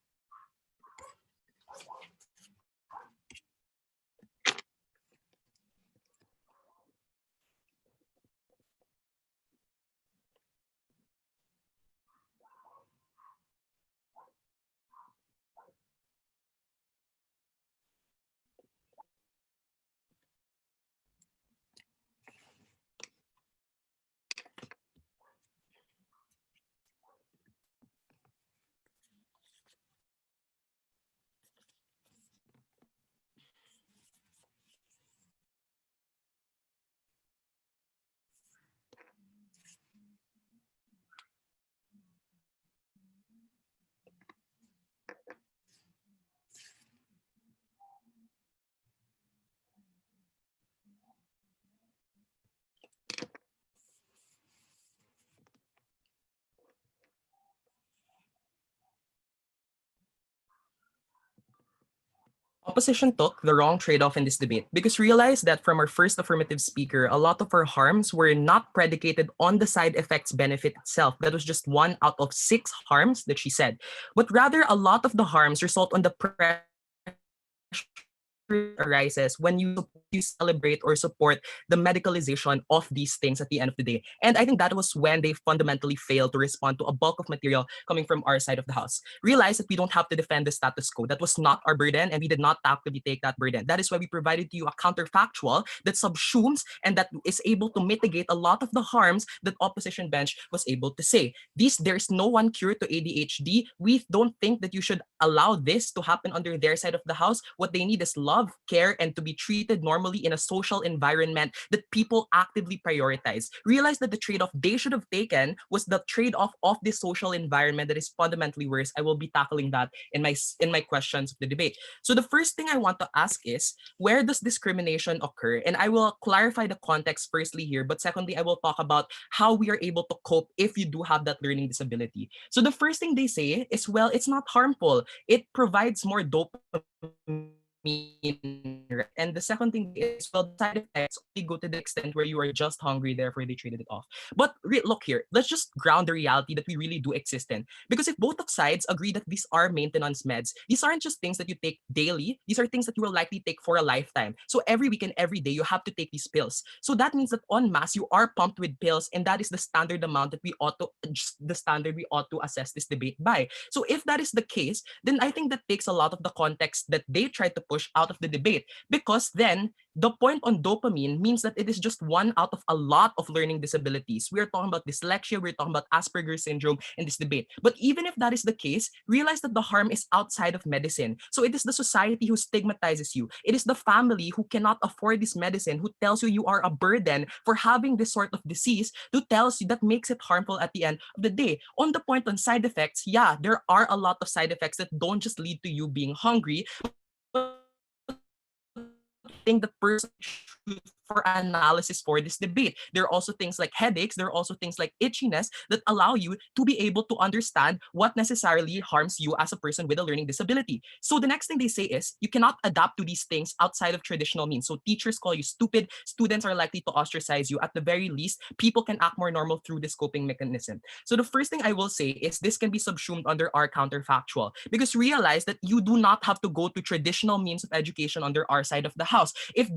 Opposition took the wrong trade-off in this debate because realized that from our first affirmative speaker, a lot of our harms were not predicated on the side effects benefit itself. That was just 1 out of 6 harms that she said. But rather, a lot of the harms result on the pressure arises when you celebrate or support the medicalization of these things at the end of the day. And I think that was when they fundamentally failed to respond to a bulk of material coming from our side of the house. Realize that we don't have to defend the status quo. That was not our burden, and we did not actively take that burden. That is why we provided to you a counterfactual that subsumes and that is able to mitigate a lot of the harms that opposition bench was able to say. There's no one cure to ADHD. We don't think that you should allow this to happen under their side of the house. What they need is love, care, and to be treated normally in a social environment that people actively prioritize. Realize that the trade-off they should have taken was the trade-off of this social environment that is fundamentally worse. I will be tackling that in my questions of the debate. So the first thing I want to ask is, where does discrimination occur? And I will clarify the context firstly here, but secondly, I will talk about how we are able to cope if you do have that learning disability. So the first thing they say is, well, it's not harmful. It provides more dopamine mean, right? And the second thing is, well, the side effects only go to the extent where you are just hungry, therefore they traded it off. But look here, let's just ground the reality that we really do exist in. Because if both of sides agree that these are maintenance meds, these aren't just things that you take daily, these are things that you will likely take for a lifetime. So every week and every day, you have to take these pills. So that means that en masse, you are pumped with pills, and that is the standard amount that we ought to, just the standard we ought to assess this debate by. So if that is the case, then I think that takes a lot of the context that they try to push out of the debate, because then the point on dopamine means that it is just one out of a lot of learning disabilities. We're talking about dyslexia, we're talking about Asperger's syndrome in this debate. But even if that is the case, realize that the harm is outside of medicine. So it is the society who stigmatizes you. It is the family who cannot afford this medicine, who tells you you are a burden for having this sort of disease, who tells you that makes it harmful at the end of the day. On the point on side effects, yeah, there are a lot of side effects that don't just lead to you being hungry, think the person should for analysis for this debate. There are also things like headaches, there are also things like itchiness that allow you to be able to understand what necessarily harms you as a person with a learning disability. So the next thing they say is you cannot adapt to these things outside of traditional means. So teachers call you stupid, students are likely to ostracize you. At the very least, people can act more normal through this coping mechanism. So the first thing I will say is this can be subsumed under our counterfactual, because realize that you do not have to go to traditional means of education under our side of the house. If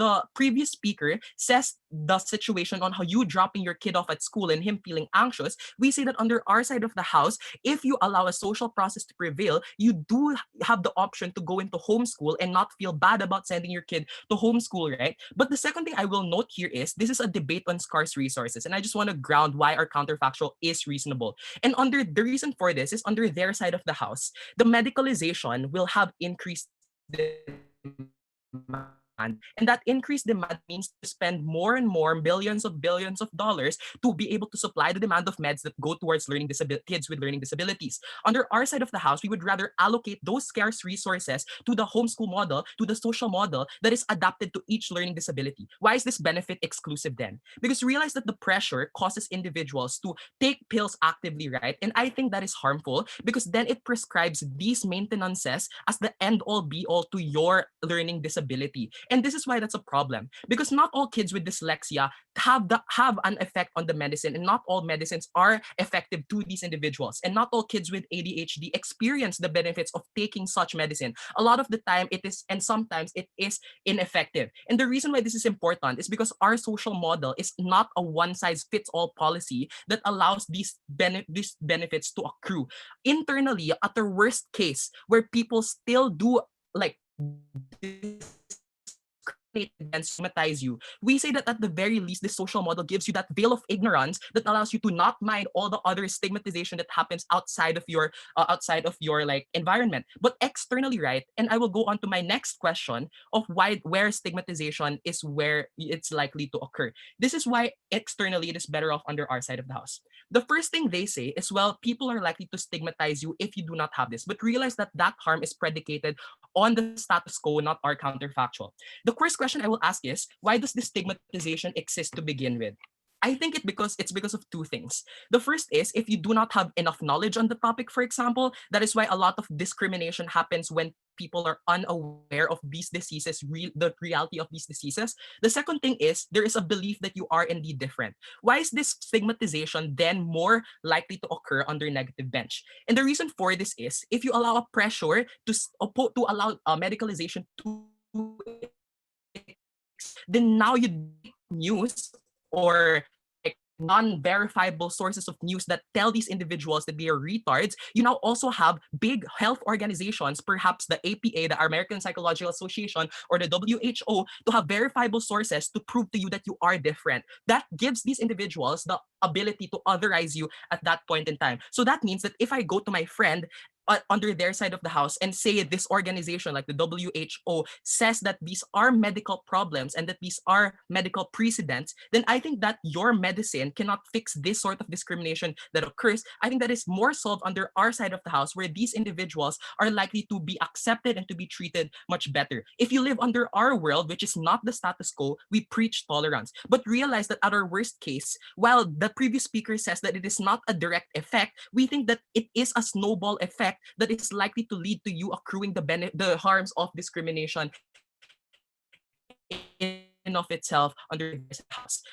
the previous speaker says the situation on how you dropping your kid off at school and him feeling anxious, we say that under our side of the house, if you allow a social process to prevail, you do have the option to go into homeschool and not feel bad about sending your kid to homeschool, right? But the second thing I will note here is this is a debate on scarce resources, and I just want to ground why our counterfactual is reasonable. And under the reason for this is under their side of the house, the medicalization will have increased demand. And that increased demand means to spend more and more billions of dollars to be able to supply the demand of meds that go towards kids with learning disabilities. Under our side of the house, we would rather allocate those scarce resources to the homeschool model, to the social model that is adapted to each learning disability. Why is this benefit exclusive then? Because realize that the pressure causes individuals to take pills actively, right? And I think that is harmful because then it prescribes these maintenances as the end all be all to your learning disability. And this is why that's a problem, because not all kids with dyslexia have an effect on the medicine, and not all medicines are effective to these individuals, and not all kids with ADHD experience the benefits of taking such medicine. A lot of the time it is, and sometimes it is ineffective. And the reason why this is important is because our social model is not a one size fits all policy that allows these benefits to accrue. Internally, at the worst case, where people still do like and stigmatize you, we say that at the very least, this social model gives you that veil of ignorance that allows you to not mind all the other stigmatization that happens outside of your like environment, but externally, right? And I will go on to my next question of where stigmatization is where it's likely to occur. This is why externally it is better off under our side of the house. The first thing they say is, well, people are likely to stigmatize you if you do not have this, but realize that that harm is predicated on the status quo, not our counterfactual. The first question I will ask is, why does this stigmatization exist to begin with? I think it's because of two things. The first is if you do not have enough knowledge on the topic, for example, that is why a lot of discrimination happens when people are unaware of these diseases, the reality of these diseases. The second thing is there is a belief that you are indeed different. Why is this stigmatization then more likely to occur under negative bench? And the reason for this is if you allow a pressure to allow medicalization to, then now you news or like non-verifiable sources of news that tell these individuals that they are retards. You now also have big health organizations, perhaps the APA, the American Psychological Association, or the WHO, to have verifiable sources to prove to you that you are different. That gives these individuals the ability to otherize you at that point in time. So that means that if I go to my friend under their side of the house and say this organization like the WHO says that these are medical problems and that these are medical precedents, then I think that your medicine cannot fix this sort of discrimination that occurs. I think that is more solved under our side of the house, where these individuals are likely to be accepted and to be treated much better. If you live under our world, which is not the status quo, we preach tolerance. But realize that at our worst case, while the previous speaker says that it is not a direct effect, we think that it is a snowball effect effect that is likely to lead to you accruing the harms of discrimination in of itself under this house.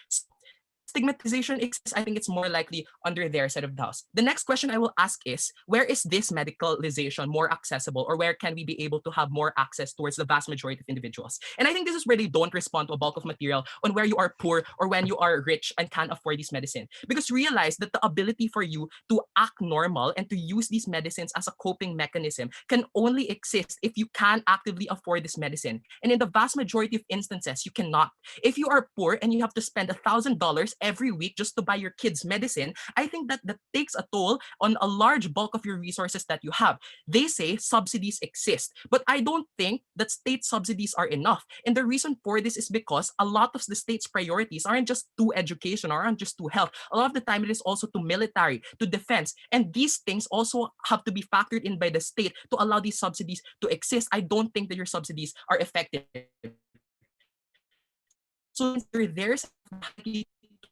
Stigmatization exists, I think it's more likely under their side of the house. The next question I will ask is, where is this medicalization more accessible, or where can we be able to have more access towards the vast majority of individuals? And I think this is where they don't respond to a bulk of material on where you are poor or when you are rich and can't afford this medicine. Because realize that the ability for you to act normal and to use these medicines as a coping mechanism can only exist if you can actively afford this medicine. And in the vast majority of instances, you cannot. If you are poor and you have to spend $1,000 every week just to buy your kids medicine, I think that takes a toll on a large bulk of your resources that you have. They say subsidies exist, but I don't think that state subsidies are enough. And the reason for this is because a lot of the state's priorities aren't just to education or aren't just to health. A lot of the time it is also to military, to defense. And these things also have to be factored in by the state to allow these subsidies to exist. I don't think that your subsidies are effective. So there's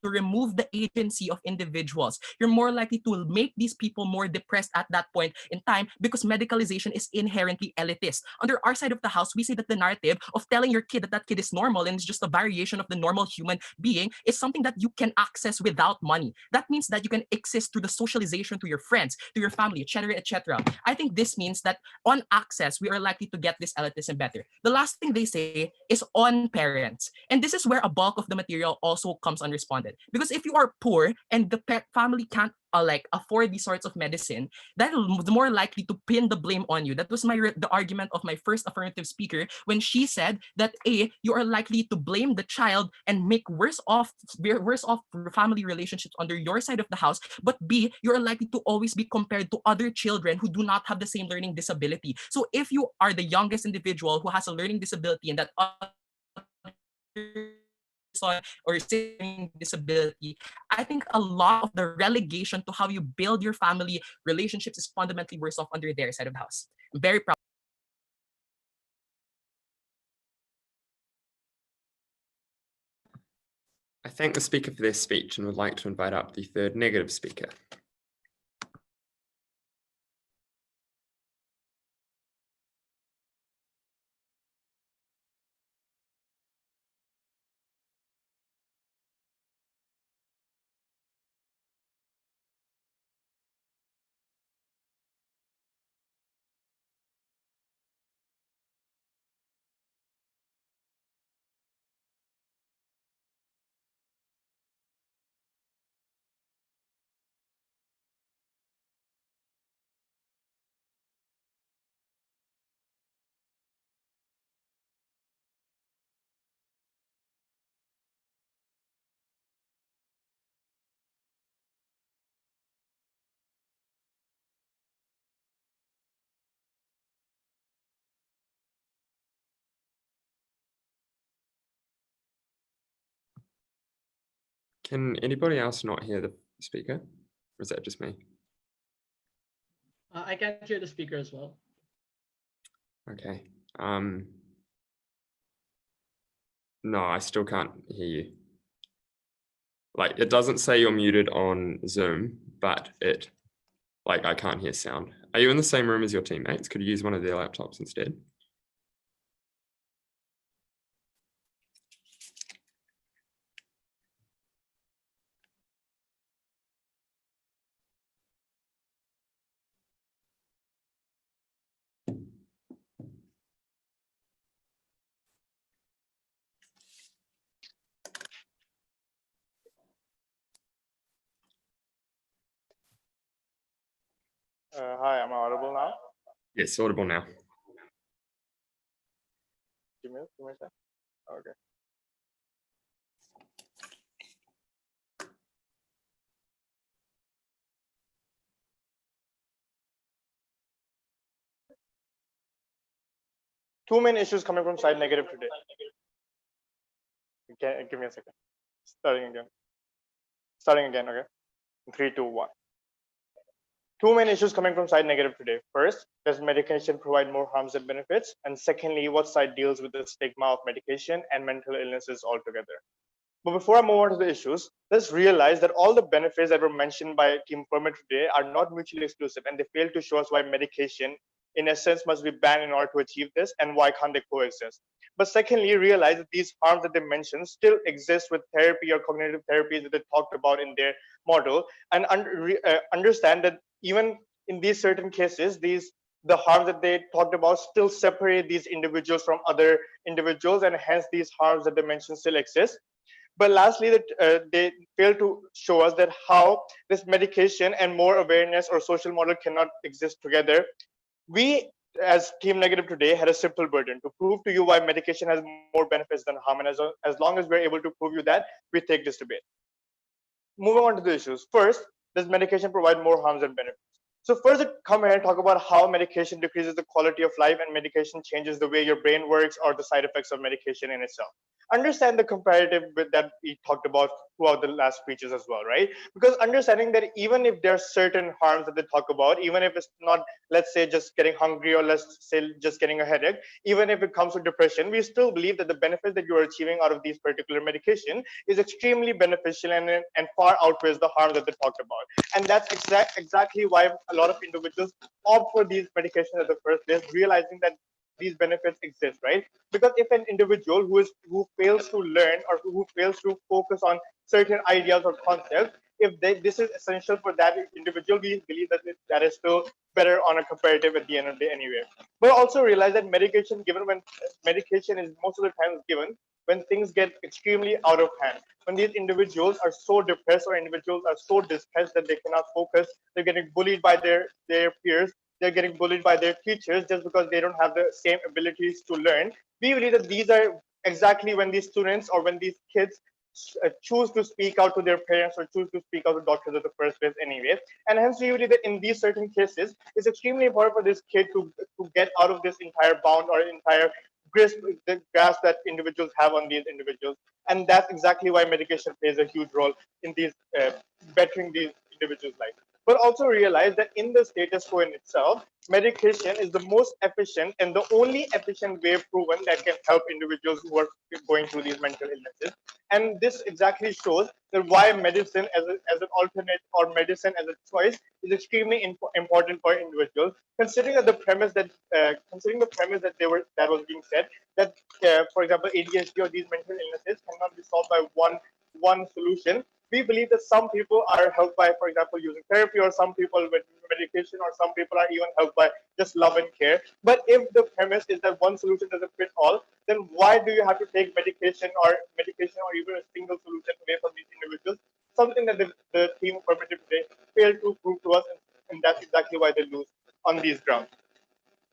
to remove the agency of individuals. You're more likely to make these people more depressed at that point in time because medicalization is inherently elitist. Under our side of the house, we say that the narrative of telling your kid that that kid is normal and it's just a variation of the normal human being is something that you can access without money. That means that you can access through the socialization to your friends, to your family, etc., etc. I think this means that on access, we are likely to get this elitism better. The last thing they say is on parents. And this is where a bulk of the material also comes unresponded. Because if you are poor and the family can't like afford these sorts of medicine, that is more likely to pin the blame on you. That was the argument of my first affirmative speaker when she said that A, you are likely to blame the child and make worse off family relationships under your side of the house, but B, you are likely to always be compared to other children who do not have the same learning disability. So if you are the youngest individual who has a learning disability and that or same disability, I think a lot of the relegation to how you build your family relationships is fundamentally worse off under their side of the house. I'm very proud. I thank the speaker for their speech and would like to invite up the third negative speaker. Can anybody else not hear the speaker? Or is that just me? I can't hear the speaker as well. Okay. No, I still can't hear you. Like, it doesn't say you're muted on Zoom, but I can't hear sound. Are you in the same room as your teammates? Could you use one of their laptops instead? Hi, am I audible now? Yes, audible now. Give me a second. Okay. Two main issues coming from side negative today. Okay, give me a second. Starting again, okay? 3, 2, 1. Two main issues coming from side negative today. First, does medication provide more harms than benefits? And secondly, what side deals with the stigma of medication and mental illnesses altogether? But before I move on to the issues, let's realize that all the benefits that were mentioned by Team Permit today are not mutually exclusive, and they fail to show us why medication, in essence, must be banned in order to achieve this, and why can't they coexist. But secondly, realize that these harms that they mentioned still exist with therapy or cognitive therapies that they talked about in their model, and understand that even in these certain cases, the harms that they talked about still separate these individuals from other individuals, and hence these harms that they mentioned still exist. But lastly, that they fail to show us that how this medication and more awareness or social model cannot exist together. We, as Team Negative today, had a simple burden to prove to you why medication has more benefits than harm. And as long as we're able to prove you that, we take this debate. Moving on to the issues. First, does medication provide more harms than benefits? So first, come here and talk about how medication decreases the quality of life and medication changes the way your brain works or the side effects of medication in itself. Understand the comparative with that we talked about throughout the last speeches as well, right? Because understanding that even if there are certain harms that they talk about, even if it's not, let's say, just getting hungry or let's say just getting a headache, even if it comes to depression, we still believe that the benefits that you are achieving out of these particular medication is extremely beneficial and far outweighs the harm that they talked about. And that's exactly why a lot of individuals opt for these medications in the first place, realizing that these benefits exist, right? Because if an individual who fails to learn or who fails to focus on certain ideas or concepts, if this is essential for that individual, we believe that that is still better on a comparative at the end of the day anyway. But also realize that medication is most of the time given when things get extremely out of hand, when these individuals are so depressed or individuals are so distressed that they cannot focus, they're getting bullied by their peers, they're getting bullied by their teachers just because they don't have the same abilities to learn. We believe that these are exactly when these students or when these kids choose to speak out to their parents or choose to speak out to doctors in the first place anyway. And hence we believe that in these certain cases, it's extremely important for this kid to get out of this entire bound or entire grasp that individuals have on these individuals. And that's exactly why medication plays a huge role in these bettering these individuals' lives. But also realize that in the status quo in itself, medication is the most efficient and the only efficient way proven that can help individuals who are going through these mental illnesses. And this exactly shows that why medicine as an alternate or medicine as a choice is extremely important for individuals. Considering that the premise that that was being said that for example ADHD or these mental illnesses cannot be solved by one solution. We believe that some people are helped by, for example, using therapy, or some people with medication, or some people are even helped by just love and care. But if the premise is that one solution doesn't fit all, then why do you have to take medication or even a single solution away from these individuals? Something that the team permitted today failed to prove to us, and that's exactly why they lose on these grounds.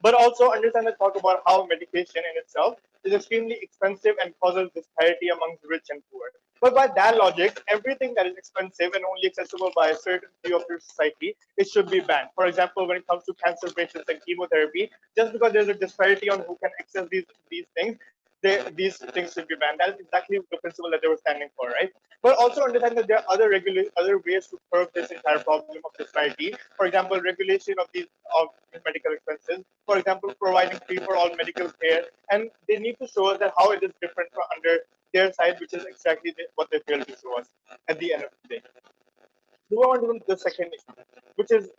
But also understand and talk about how medication in itself is extremely expensive and causes disparity amongst rich and poor. But by that logic, everything that is expensive and only accessible by a certain few of your society, it should be banned. For example, when it comes to cancer patients and chemotherapy, just because there's a disparity on who can access these things, these things should be banned. That is exactly the principle that they were standing for, right? But also understand that there are other ways to curb this entire problem of disparity. For example, regulation of these medical expenses. For example, providing free for all medical care, and they need to show us that how it is different from under their side, which is exactly what they fail to show us at the end of the day. Move on to the second issue, which is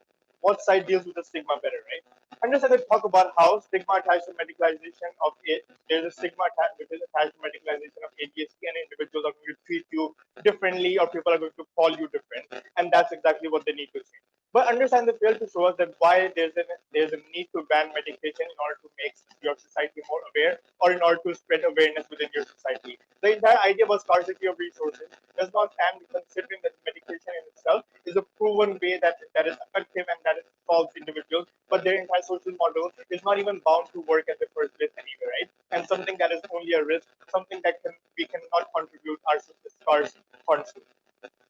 what side deals with the stigma better, right? Understand and talk about how stigma attached to medicalization of it. There's a stigma which is attached to medicalization of ADHD, and individuals are going to treat you differently, or people are going to call you different, and that's exactly what they need to say. But understand the fail to show us that why there's a need to ban medication in order to make your society more aware, or in order to spread awareness within your society. The entire idea about scarcity of resources does not stand considering that medication in itself is a proven way that is effective and that it solves individuals, but their entire social model is not even bound to work at the first place anyway, right? And something that is only a risk, something that we cannot contribute our scarce funds to.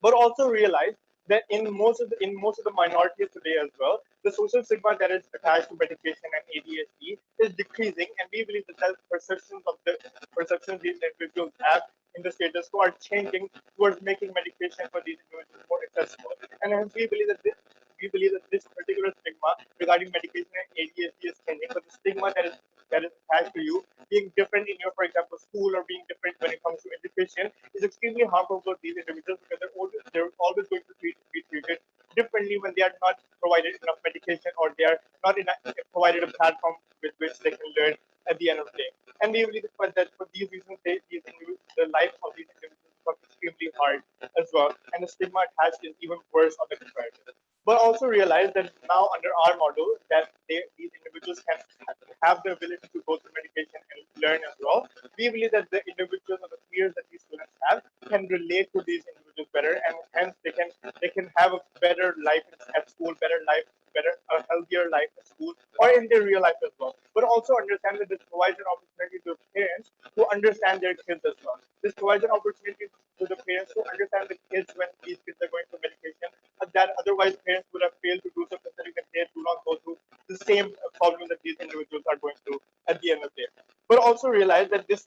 But also realize that in most of the minorities today as well, the social stigma that is attached to medication and ADHD is decreasing, and we believe that the perceptions these individuals have in the status quo are changing towards making medication for these individuals more accessible. And hence we believe that this particular stigma regarding medication and ADHD is changing, but the stigma that is attached to you being different in your, for example, school, or being different when it comes to education is extremely harmful for these individuals, because they're always going to be treated differently when they are not provided enough medication, or they are not provided a platform with which they can learn at the end of the day. And we really find that for these reasons, the life of these individuals becomes extremely hard as well, and the stigma attached is even worse on the comparison. But also realize that now under our model that these individuals can have the ability to go through medication and learn as well. We believe that the individuals or the peers that these students have can relate to these individuals better, and hence they can have a better life at school, a healthier life at school, or in their real life as well. But also understand that this provides an opportunity to parents to understand their kids as well. This provides an opportunity to the parents to understand the kids when these kids are going through medication, that otherwise parents would have failed to do so, considering that they do not go through the same problem that these individuals are going through at the end of the day. But also realize that this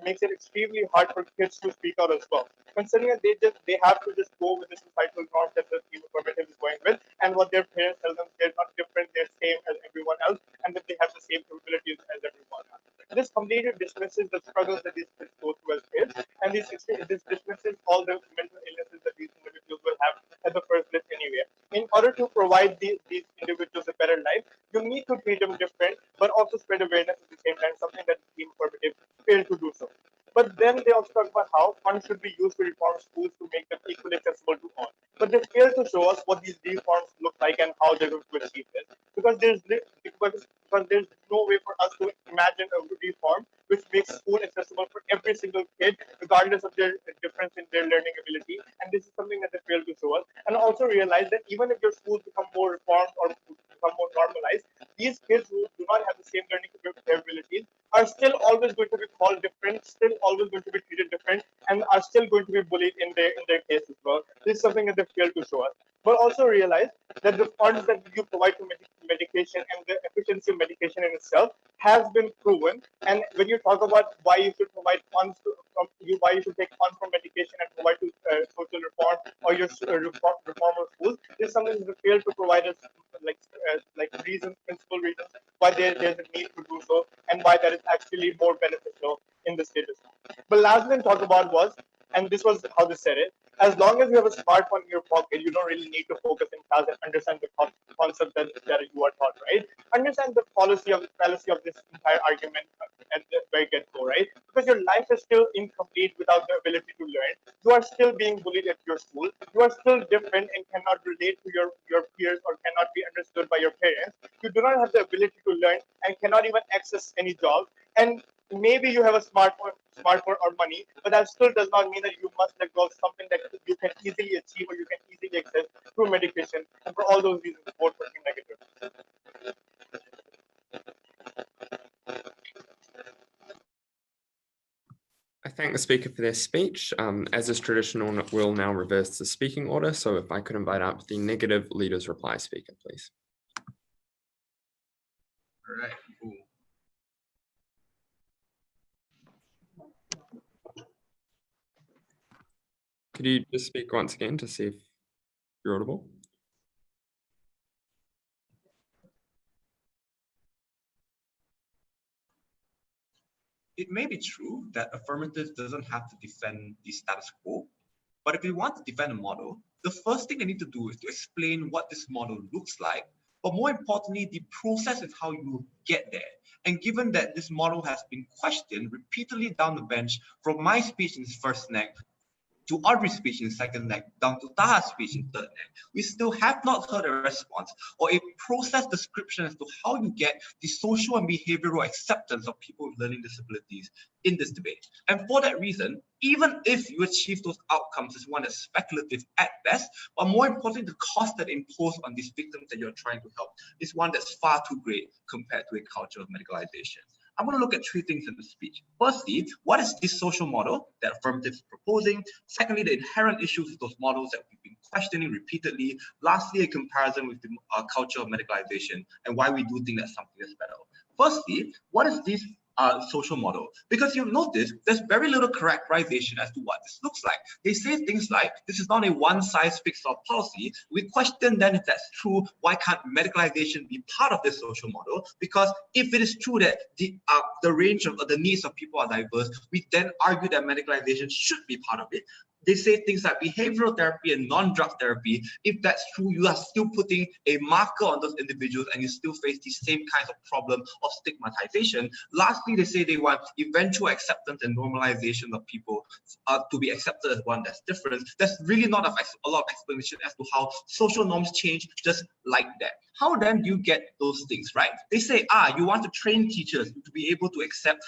makes it extremely hard for kids to speak out as well, considering that they have to just go with the societal norms that the team affirmative is going with, and what their parents tell them, they're not different, they're same as everyone else, and that they have the same capabilities as everyone else. This completely dismisses the struggles that these kids go through as kids, and this dismisses all the mental illnesses that these individuals will have at the first list anyway. In order to provide these individuals a better life, you need to treat them different, but also spread awareness at the same time, something that the team affirmative failed to do so. But then they also talk about how funds should be used to reform schools to make them equally accessible to all. But they fail to show us what these reforms look like and how they're going to achieve this. Because there's no way for us to imagine a reform which makes school accessible for every single kid, regardless of their difference in their learning ability. And this is something that they fail to show us. And also realize that even if your schools become more reformed or become more normalized, these kids who do not have the same learning capabilities are still always going to be called different, still always going to be treated different, and are still going to be bullied in their case as well. This is something that they fail to show us. But also realize that the funds that you provide to medication and the efficiency of medication in itself has been proven. And when you talk about why you should provide funds why you should take funds from medication and provide to social reform or your reform of schools, this is something that they fail to provide us like reasons, principal reasons why there's a need to do so, and why that is actually more beneficial in the status. But last thing to talk about was, and this was how they said it, as long as you have a smartphone in your pocket, you don't really need to focus in class and understand the concept that you are taught, right? Understand the fallacy of this entire argument at the very get-go, right? Because your life is still incomplete without the ability to learn. You are still being bullied at your school. You are still different and cannot relate to your peers or cannot be understood by your parents. You do not have the ability to learn and cannot even access any job. And maybe you have a smartphone or money, but that still does not mean that you must let go of something that you can easily achieve or you can easily access through medication. And for all those reasons, vote for Team Negative. I thank the speaker for their speech. As is traditional, we'll now reverse the speaking order. So if I could invite up the negative leaders reply speaker, please. All right, cool. Could you just speak once again to see if you're audible? It may be true that affirmative doesn't have to defend the status quo, but if we want to defend a model, the first thing they need to do is to explain what this model looks like, but more importantly, the process is how you get there. And given that this model has been questioned repeatedly down the bench, from my speech in first neck to Audrey's speech in second neck, down to Taha's speech in third neck, we still have not heard a response or a process description as to how you get the social and behavioral acceptance of people with learning disabilities in this debate. And for that reason, even if you achieve those outcomes, is one that's speculative at best, but more importantly, the cost that impose on these victims that you're trying to help is one that's far too great compared to a culture of medicalization. I'm going to look at three things in the speech. Firstly, what is this social model that affirmative is proposing? Secondly, the inherent issues with those models that we've been questioning repeatedly. Lastly, a comparison with the culture of medicalization and why we do think that something is better. Firstly, what is this social model, because you'll notice there's very little characterization as to what this looks like. They say things like, this is not a one-size-fits-all policy. We question then if that's true, why can't medicalization be part of this social model? Because if it is true that the range of the needs of people are diverse, we then argue that medicalization should be part of it. They say things like behavioral therapy and non-drug therapy. If that's true, you are still putting a marker on those individuals and you still face the same kinds of problem of stigmatization. Lastly, they say they want eventual acceptance and normalization of people to be accepted as one that's different. There's really not a lot of explanation as to how social norms change just like that. How then do you get those things, right? They say, you want to train teachers to be able to accept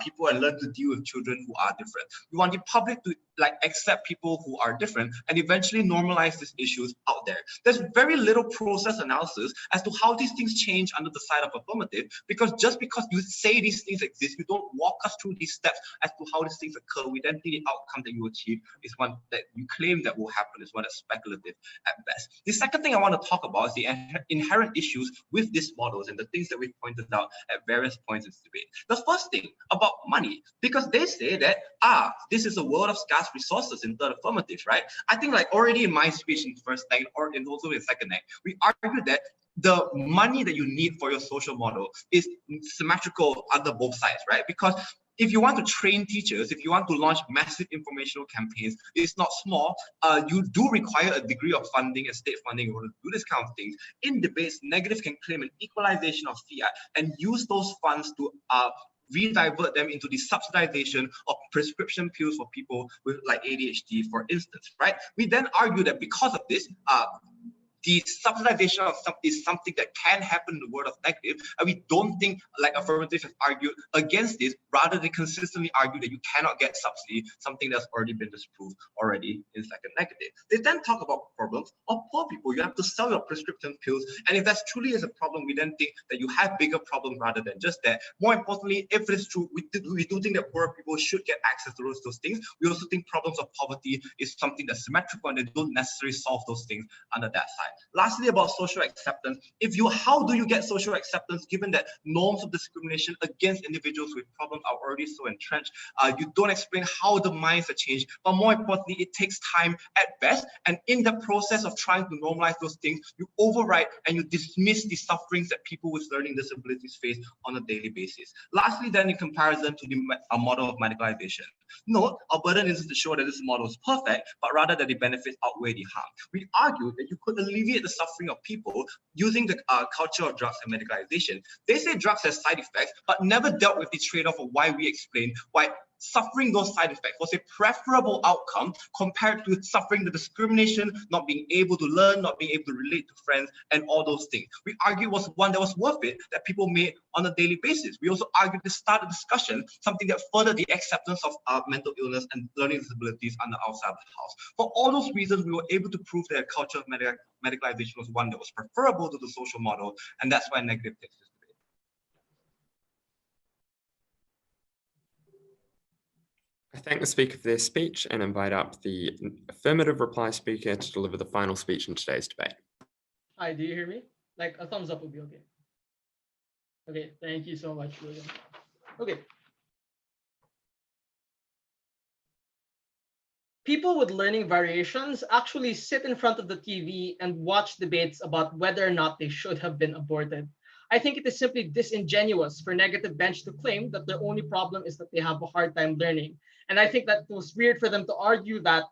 people and learn to deal with children who are different. You want the public to accept people who are different and eventually normalize these issues out there. There's very little process analysis as to how these things change under the side of affirmative, because just because you say these things exist, you don't walk us through these steps as to how these things occur. We then think the outcome that you achieve is one that you claim that will happen, is one that's speculative at best. The second thing I want to talk about is the inherent issues with these models and the things that we've pointed out at various points in this debate. The first thing about money, because they say that, this is a world of scarce resources in third affirmative, right? I think already in my speech in first leg or in also in second leg, we argued that the money that you need for your social model is symmetrical under both sides, right? Because if you want to train teachers, if you want to launch massive informational campaigns, it's not small. You do require a degree of funding and state funding in order to do this kind of things. In debates, negative can claim an equalization of fiat and use those funds to redivert them into the subsidization of prescription pills for people with ADHD, for instance, right? We then argue that because of this, the subsidization of is something that can happen in the world of negative, and we don't think affirmative has argued against this. Rather, they consistently argue that you cannot get subsidy, something that's already been disproved already in second negative. They then talk about problems of poor people. You have to sell your prescription pills, and if that truly is a problem, we then think that you have bigger problems rather than just that. More importantly, if it is true, we do think that poor people should get access to those things. We also think problems of poverty is something that's symmetrical, and they don't necessarily solve those things under that side. Lastly, about social acceptance, how do you get social acceptance given that norms of discrimination against individuals with problems are already so entrenched? You don't explain how the minds are changed, but more importantly, it takes time at best. And in the process of trying to normalize those things, you override and you dismiss the sufferings that people with learning disabilities face on a daily basis. Lastly, then, in comparison to the model of medicalization, note, our burden isn't to show that this model is perfect, but rather that the benefits outweigh the harm. We argue that you could alleviate the suffering of people using the culture of drugs and medicalization. They say drugs have side effects, but never dealt with the trade-off of why we explain why suffering those side effects was a preferable outcome compared to suffering the discrimination, not being able to learn, not being able to relate to friends, and all those things. We argue was one that was worth it, that people made on a daily basis. We also argued to start a discussion, something that furthered the acceptance of mental illness and learning disabilities on the outside of the house. For all those reasons, we were able to prove that a culture of medicalization was one that was preferable to the social model, and that's why negative takes this debate. I thank the speaker for their speech and invite up the affirmative reply speaker to deliver the final speech in today's debate. Hi, do you hear me? A thumbs up would be okay. Okay, thank you so much, William. Okay. People with learning variations actually sit in front of the TV and watch debates about whether or not they should have been aborted. I think it is simply disingenuous for negative bench to claim that their only problem is that they have a hard time learning. And I think that it was weird for them to argue that,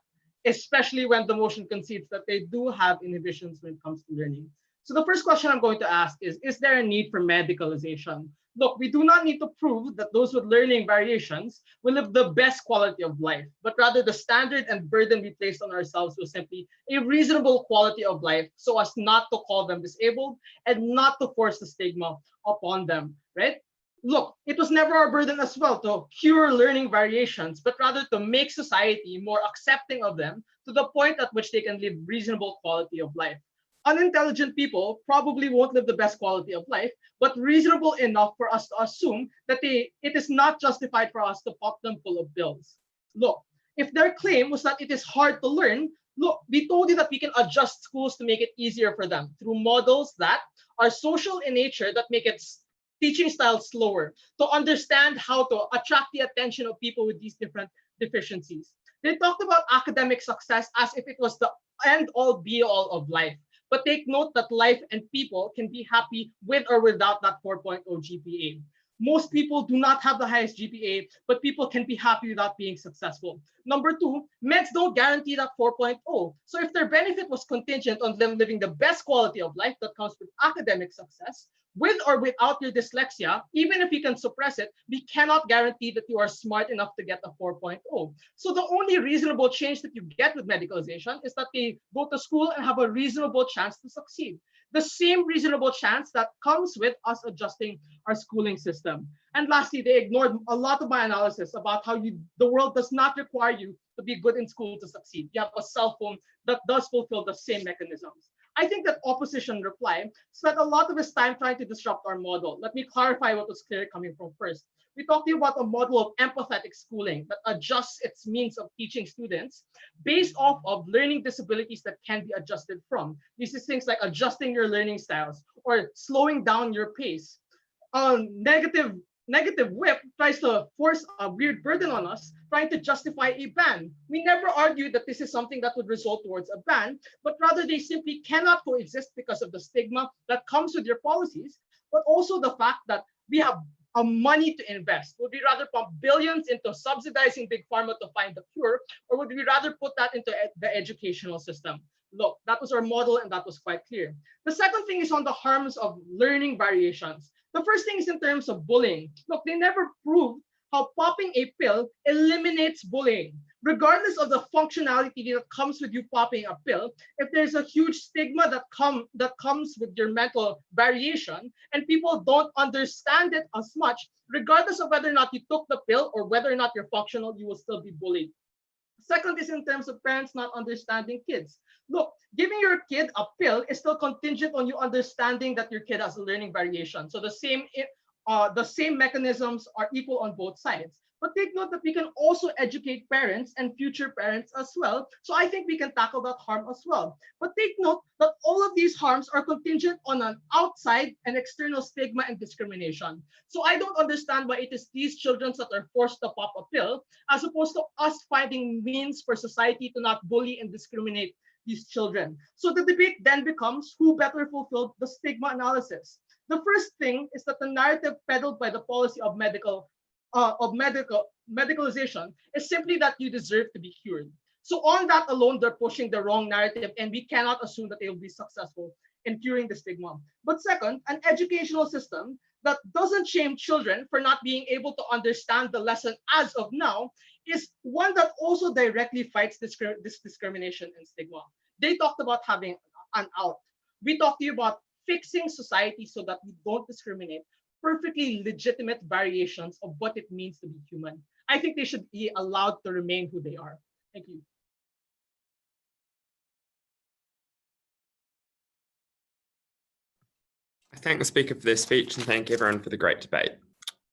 especially when the motion concedes that they do have inhibitions when it comes to learning. So the first question I'm going to ask is there a need for medicalization? Look, we do not need to prove that those with learning variations will live the best quality of life, but rather the standard and burden we placed on ourselves was simply a reasonable quality of life so as not to call them disabled and not to force the stigma upon them, right? Look, it was never our burden as well to cure learning variations, but rather to make society more accepting of them to the point at which they can live reasonable quality of life. Unintelligent people probably won't live the best quality of life, but reasonable enough for us to assume that it is not justified for us to pop them full of bills. Look, if their claim was that it is hard to learn, look, we told you that we can adjust schools to make it easier for them through models that are social in nature that make it teaching styles slower, to understand how to attract the attention of people with these different deficiencies. They talked about academic success as if it was the end all be all of life. But take note that life and people can be happy with or without that 4.0 GPA. Most people do not have the highest GPA, but people can be happy without being successful. Number two, meds don't guarantee that 4.0. So if their benefit was contingent on them living the best quality of life that comes with academic success, with or without your dyslexia, even if you can suppress it, we cannot guarantee that you are smart enough to get a 4.0. So the only reasonable change that you get with medicalization is that they go to school and have a reasonable chance to succeed. The same reasonable chance that comes with us adjusting our schooling system. And lastly, they ignored a lot of my analysis about how the world does not require you to be good in school to succeed. You have a cell phone that does fulfill the same mechanisms. I think that opposition reply spent a lot of its time trying to disrupt our model. Let me clarify what was clear coming from first. We talked to you about a model of empathetic schooling that adjusts its means of teaching students based off of learning disabilities that can be adjusted from. These are things like adjusting your learning styles or slowing down your pace. Negative whip tries to force a weird burden on us, trying to justify a ban. We never argued that this is something that would result towards a ban, but rather they simply cannot coexist because of the stigma that comes with your policies, but also the fact that we have money to invest. Would we rather pump billions into subsidizing big pharma to find the cure, or would we rather put that into the educational system? Look, that was our model and that was quite clear. The second thing is on the harms of learning variations. The first thing is in terms of bullying. Look, they never proved how popping a pill eliminates bullying. Regardless of the functionality that comes with you popping a pill, if there's a huge stigma that comes with your mental variation and people don't understand it as much, regardless of whether or not you took the pill or whether or not you're functional, you will still be bullied. Second is in terms of parents not understanding kids. Look, giving your kid a pill is still contingent on you understanding that your kid has a learning variation. So the same mechanisms are equal on both sides. But take note that we can also educate parents and future parents as well. So I think we can tackle that harm as well. But take note that all of these harms are contingent on an outside and external stigma and discrimination. So I don't understand why it is these children that are forced to pop a pill, as opposed to us finding means for society to not bully and discriminate these children. So the debate then becomes who better fulfilled the stigma analysis. The first thing is that the narrative peddled by the policy of medicalization is simply that you deserve to be cured. So on that alone, they're pushing the wrong narrative, and we cannot assume that they will be successful in curing the stigma. But second, an educational system that doesn't shame children for not being able to understand the lesson as of now is one that also directly fights this discrimination and stigma. They talked about having an out. We talked to you about fixing society so that we don't discriminate, perfectly legitimate variations of what it means to be human. I think they should be allowed to remain who they are. Thank you. I thank the speaker for their speech and thank everyone for the great debate.